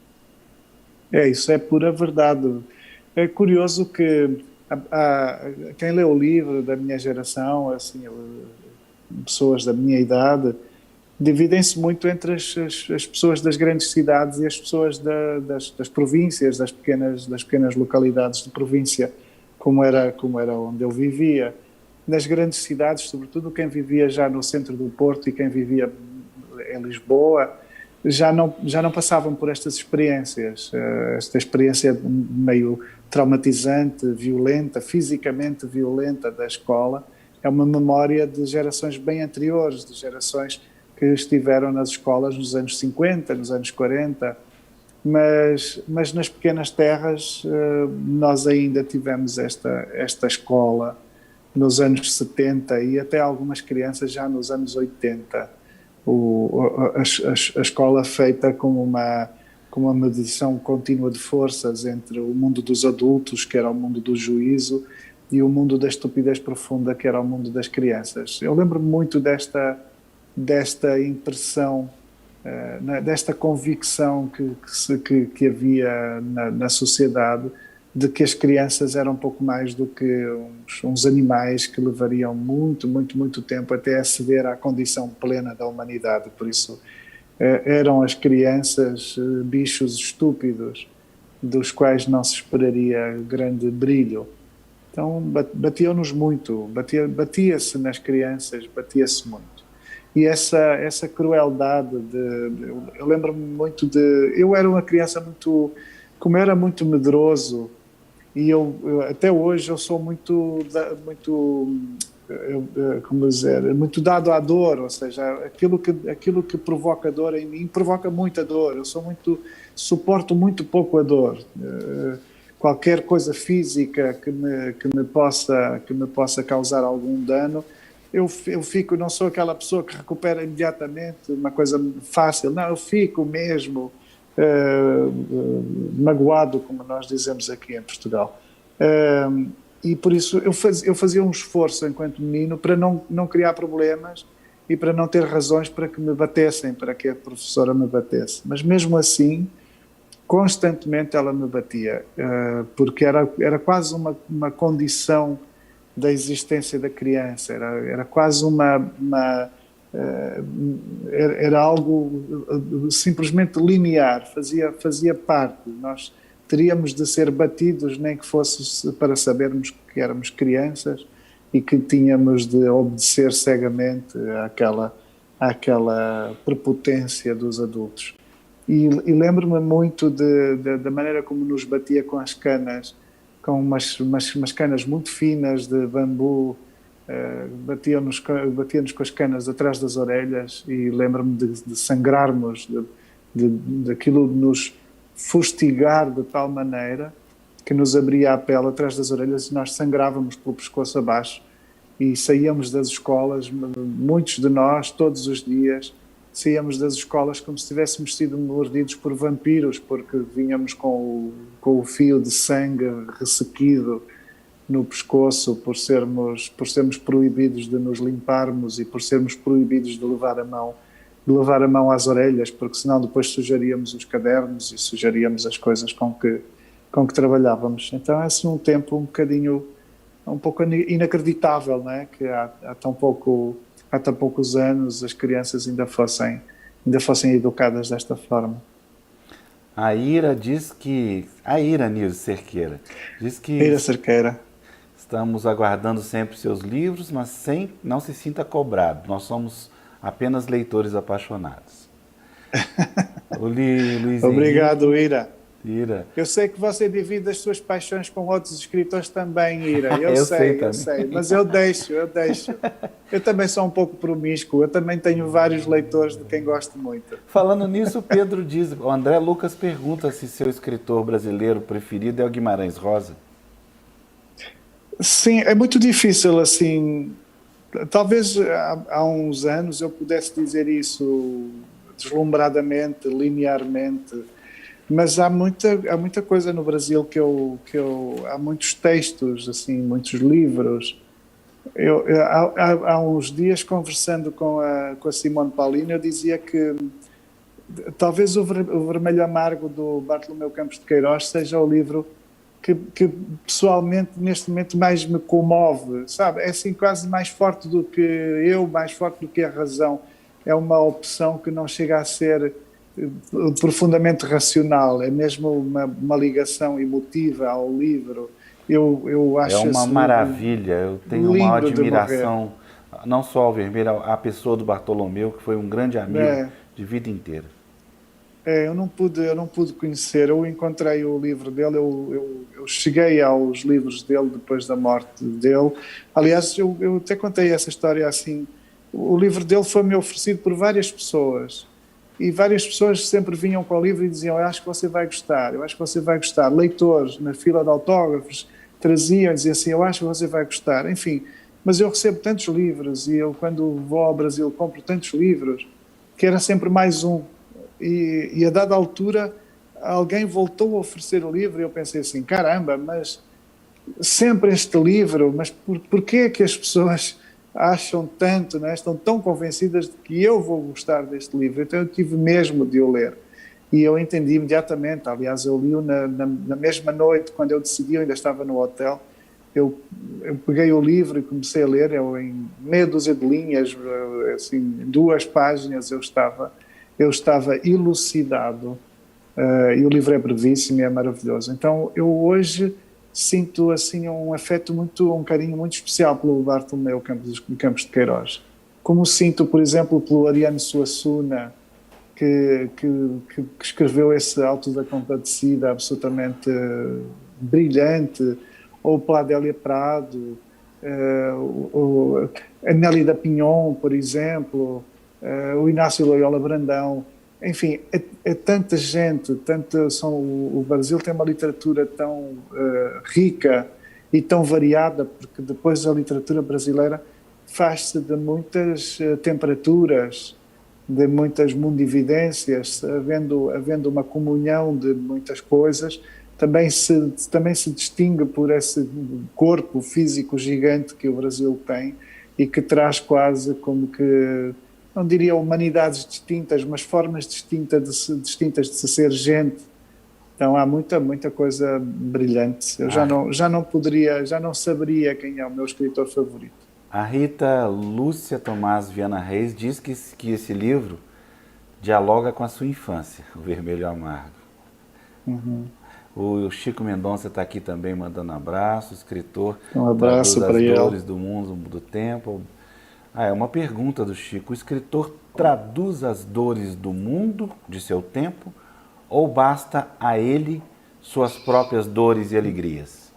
Isso é pura verdade. É curioso que quem lê o livro da minha geração, assim, pessoas da minha idade, dividem-se muito entre as pessoas das grandes cidades e as pessoas das províncias, das pequenas localidades de província, como era onde eu vivia. Nas grandes cidades, sobretudo quem vivia já no centro do Porto e quem vivia em Lisboa, já não passavam por estas experiências. Esta experiência meio traumatizante, violenta, fisicamente violenta da escola, é uma memória de gerações bem anteriores, de gerações que estiveram nas escolas nos anos 50, nos anos 40, mas nas pequenas terras nós ainda tivemos esta escola nos anos 70 e até algumas crianças já nos anos 80. A escola feita como uma medição contínua de forças entre o mundo dos adultos, que era o mundo do juízo, e o mundo da estupidez profunda, que era o mundo das crianças. Eu lembro-me muito desta impressão, desta convicção que havia na sociedade de que as crianças eram um pouco mais do que uns animais que levariam muito, muito, muito tempo até aceder à condição plena da humanidade. Por isso, eram as crianças bichos estúpidos, dos quais não se esperaria grande brilho. Então, batiam-nos muito, batia-se nas crianças, batia-se muito. E essa crueldade, eu lembro-me muito eu era uma criança muito, como era muito medroso, e até hoje eu sou muito como dizer, muito dado à dor, ou seja, aquilo que provoca dor em mim provoca muita dor. Eu suporto muito pouco a dor. Qualquer coisa física que me possa causar algum dano, eu fico, não sou aquela pessoa que recupera imediatamente, uma coisa fácil, não, eu fico mesmo magoado, como nós dizemos aqui em Portugal. E por isso eu fazia um esforço enquanto menino para não criar problemas e para não ter razões para que me batessem, para que a professora me batesse. Mas mesmo assim, constantemente ela me batia, porque era quase uma condição da existência da criança, era quase era algo simplesmente linear, fazia parte. Nós teríamos de ser batidos, nem que fosse para sabermos que éramos crianças e que tínhamos de obedecer cegamente àquela prepotência dos adultos. E lembro-me muito da maneira como nos batia com as canas, com umas canas muito finas de bambu, batia-nos com as canas atrás das orelhas, e lembro-me de sangrarmos, daquilo de nos fustigar de tal maneira que nos abria a pele atrás das orelhas e nós sangrávamos pelo pescoço abaixo e saíamos das escolas, muitos de nós, todos os dias, saíamos das escolas como se tivéssemos sido mordidos por vampiros, porque vínhamos com o fio de sangue ressequido no pescoço por sermos proibidos de nos limparmos e por sermos proibidos de levar a mão às orelhas, porque senão depois sujaríamos os cadernos e sujaríamos as coisas com que trabalhávamos. Então é assim um tempo um pouco inacreditável, não é? Que há tão poucos anos as crianças ainda fossem educadas desta forma. A Ira Nilce Cerqueira, diz que Ira Cerqueira. Estamos aguardando sempre seus livros, mas não se sinta cobrado. Nós somos apenas leitores apaixonados. Obrigado, Ira. Ira. Eu sei que você divide as suas paixões com outros escritores também, Ira. Eu sei, mas eu deixo. Eu também sou um pouco promíscuo, eu também tenho vários leitores de quem gosto muito. Falando nisso, o Pedro diz, o André Lucas pergunta se seu escritor brasileiro preferido é o Guimarães Rosa. Sim, é muito difícil, assim. Talvez há uns anos eu pudesse dizer isso deslumbradamente, linearmente, mas há muita coisa no Brasil há muitos textos, assim, muitos livros. Há uns dias, conversando com a Simone Paulino, eu dizia que talvez o Vermelho Amargo do Bartolomeu Campos de Queiroz seja o livro que pessoalmente neste momento mais me comove, sabe? É assim quase mais forte do que eu, mais forte do que a razão. É uma opção que não chega a ser profundamente racional, é mesmo uma ligação emotiva ao livro. Eu acho é uma maravilha, eu tenho uma admiração, não só ao Vermelho, a pessoa do Bartolomeu, que foi um grande amigo de vida inteira. eu não pude conhecer. Eu encontrei o livro dele, eu cheguei aos livros dele depois da morte dele. Aliás, eu até contei essa história assim. O livro dele foi-me oferecido por várias pessoas. E várias pessoas sempre vinham com o livro e diziam: eu acho que você vai gostar, eu acho que você vai gostar. Leitores na fila de autógrafos traziam e diziam assim: eu acho que você vai gostar. Enfim, mas eu recebo tantos livros e eu, quando vou ao Brasil, compro tantos livros que era sempre mais um. E a dada altura alguém voltou a oferecer o livro e eu pensei assim: caramba, mas sempre este livro, mas porquê é que as pessoas acham tanto, né? Estão tão convencidas de que eu vou gostar deste livro? Então eu tive mesmo de o ler. E eu entendi imediatamente. Aliás, eu li-o na mesma noite, quando eu decidi, eu ainda estava no hotel. Eu peguei o livro e comecei a ler. Eu, em meia dúzia de linhas, assim, em 2 páginas, eu estava elucidado. E o livro é brevíssimo e é maravilhoso. Então, eu hoje sinto assim um carinho muito especial pelo Bartolomeu Campos de Queiroz. Como sinto, por exemplo, pelo Ariano Suassuna, que escreveu esse Auto da Compadecida absolutamente brilhante, ou pela Adélia Prado, a Nélida Pinhon, por exemplo, o Inácio Loyola Brandão. Enfim, é tanta gente, o Brasil tem uma literatura tão rica e tão variada, porque depois a literatura brasileira faz-se de muitas temperaturas, de muitas mundividências, havendo uma comunhão de muitas coisas. Também se distingue por esse corpo físico gigante que o Brasil tem e que traz quase como que, não diria humanidades distintas, mas formas distintas de se ser gente. Então há muita coisa brilhante. Eu já não saberia quem é o meu escritor favorito. A Rita Lúcia Tomás Viana Reis diz que esse livro dialoga com a sua infância, O Vermelho Amargo. Uhum. O Chico Mendonça está aqui também mandando abraço, escritor, Um traduz abraço as para ele. dores do mundo, do tempo. É uma pergunta do Chico. O escritor traduz as dores do mundo, de seu tempo, ou basta a ele suas próprias dores e alegrias?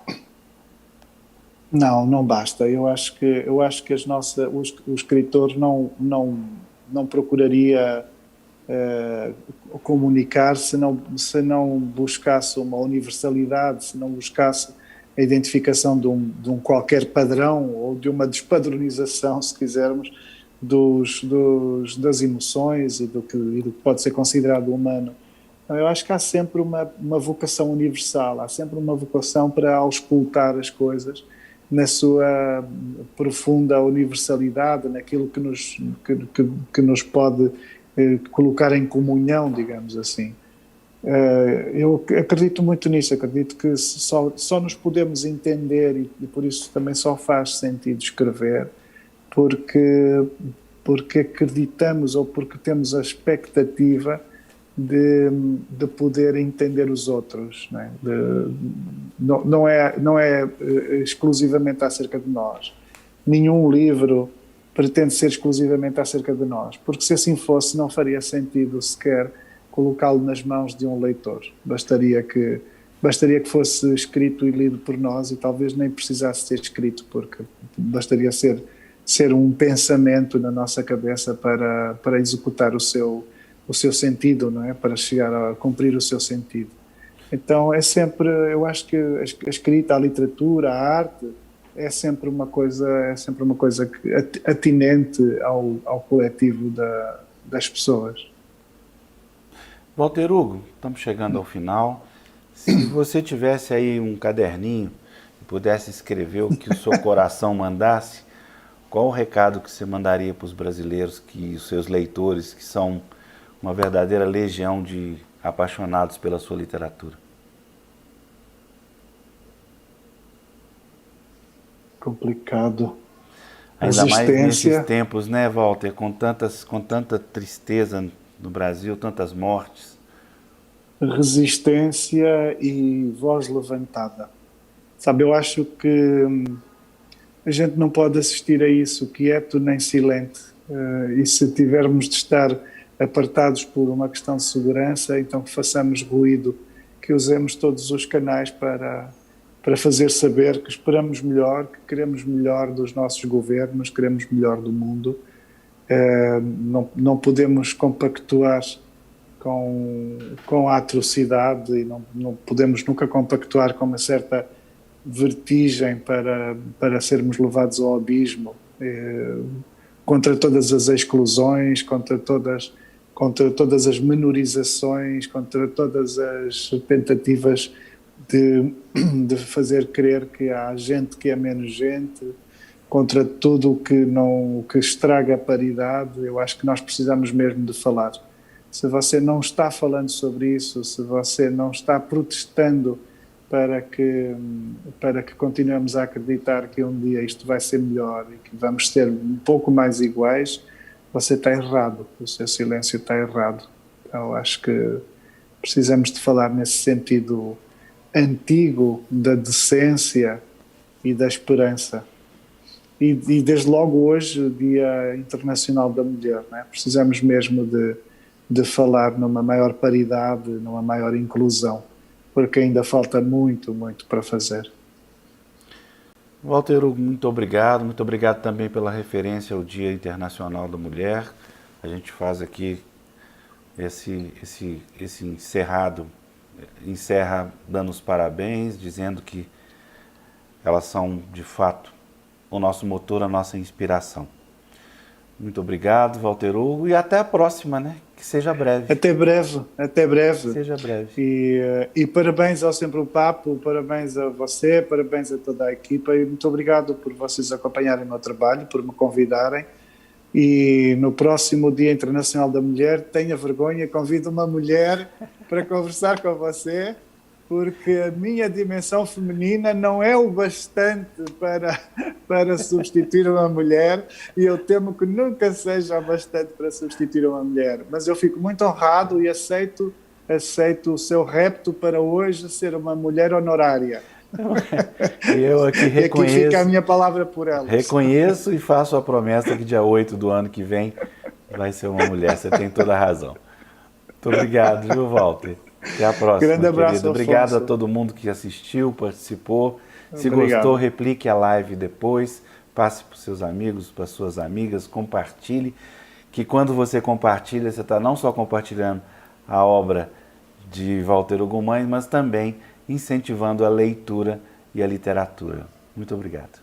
Não, não basta. Eu acho que o escritor não procuraria comunicar se não buscasse uma universalidade, se não buscasse a identificação de um qualquer padrão ou de uma despadronização, se quisermos, das emoções e do que pode ser considerado humano. Então, eu acho que há sempre uma vocação universal, há sempre uma vocação para auscultar as coisas na sua profunda universalidade, naquilo que nos pode colocar em comunhão, digamos assim. Eu acredito muito nisso, acredito que só nos podemos entender e por isso também só faz sentido escrever, porque, porque acreditamos ou porque temos a expectativa de poder entender os outros. Não é? Não é exclusivamente acerca de nós. Nenhum livro pretende ser exclusivamente acerca de nós, porque se assim fosse não faria sentido sequer colocá-lo nas mãos de um leitor. Bastaria que fosse escrito e lido por nós e talvez nem precisasse ser escrito, porque bastaria ser um pensamento na nossa cabeça para executar o seu sentido, não é? Para chegar a cumprir o seu sentido. Então eu acho que a escrita, a literatura, a arte é sempre uma coisa atinente ao coletivo das pessoas. Walter Hugo, estamos chegando ao final. Se você tivesse aí um caderninho e pudesse escrever o que o seu coração mandasse, qual o recado que você mandaria para os brasileiros, os seus leitores, que são uma verdadeira legião de apaixonados pela sua literatura? Complicado. Ainda mais nesses tempos, né, Walter? Com tanta tristeza no Brasil, tantas mortes. Resistência e voz levantada. Sabe, eu acho que a gente não pode assistir a isso quieto nem silente. E se tivermos de estar apertados por uma questão de segurança, então que façamos ruído, que usemos todos os canais para fazer saber que esperamos melhor, que queremos melhor dos nossos governos, queremos melhor do mundo. Não podemos compactuar com a atrocidade e não podemos nunca compactuar com uma certa vertigem para sermos levados ao abismo, contra todas as exclusões, contra todas as menorizações, contra todas as tentativas de fazer crer que há gente que é menos gente, contra tudo o que estraga a paridade. Eu acho que nós precisamos mesmo de falar. Se você não está falando sobre isso, se você não está protestando para que continuemos a acreditar que um dia isto vai ser melhor e que vamos ser um pouco mais iguais, você está errado, o seu silêncio está errado. Então acho que precisamos de falar nesse sentido antigo da decência e da esperança. E desde logo hoje, o Dia Internacional da Mulher, né? Precisamos mesmo de falar numa maior paridade, numa maior inclusão, porque ainda falta muito, muito para fazer. Walter Hugo, muito obrigado também pela referência ao Dia Internacional da Mulher. A gente faz aqui esse encerra dando os parabéns, dizendo que elas são, de fato, o nosso motor, a nossa inspiração. Muito obrigado, Walter Hugo, e até a próxima, né? Que seja breve. Até breve, até breve. Seja breve. E parabéns ao Sempre o Papo, parabéns a você, parabéns a toda a equipa e muito obrigado por vocês acompanharem o meu trabalho, por me convidarem. E no próximo Dia Internacional da Mulher, tenha vergonha, convido uma mulher para conversar com você, porque a minha dimensão feminina não é o bastante para substituir uma mulher e eu temo que nunca seja o bastante para substituir uma mulher. Mas eu fico muito honrado e aceito o seu repto para hoje ser uma mulher honorária. Eu aqui reconheço. E aqui fica a minha palavra por ela. Reconheço e faço a promessa que dia 8 do ano que vem vai ser uma mulher. Você tem toda a razão. Muito obrigado, viu, Walter? Até a próxima. Grande abraço, querido. Obrigado Afonso. a todo mundo que assistiu, participou. Se Obrigado. gostou, replique a live depois, passe para os seus amigos, para as suas amigas, compartilhe. Que quando você compartilha, você está não só compartilhando a obra de Walter Hugo, mas também incentivando a leitura e a literatura. Muito obrigado.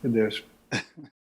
Adeus.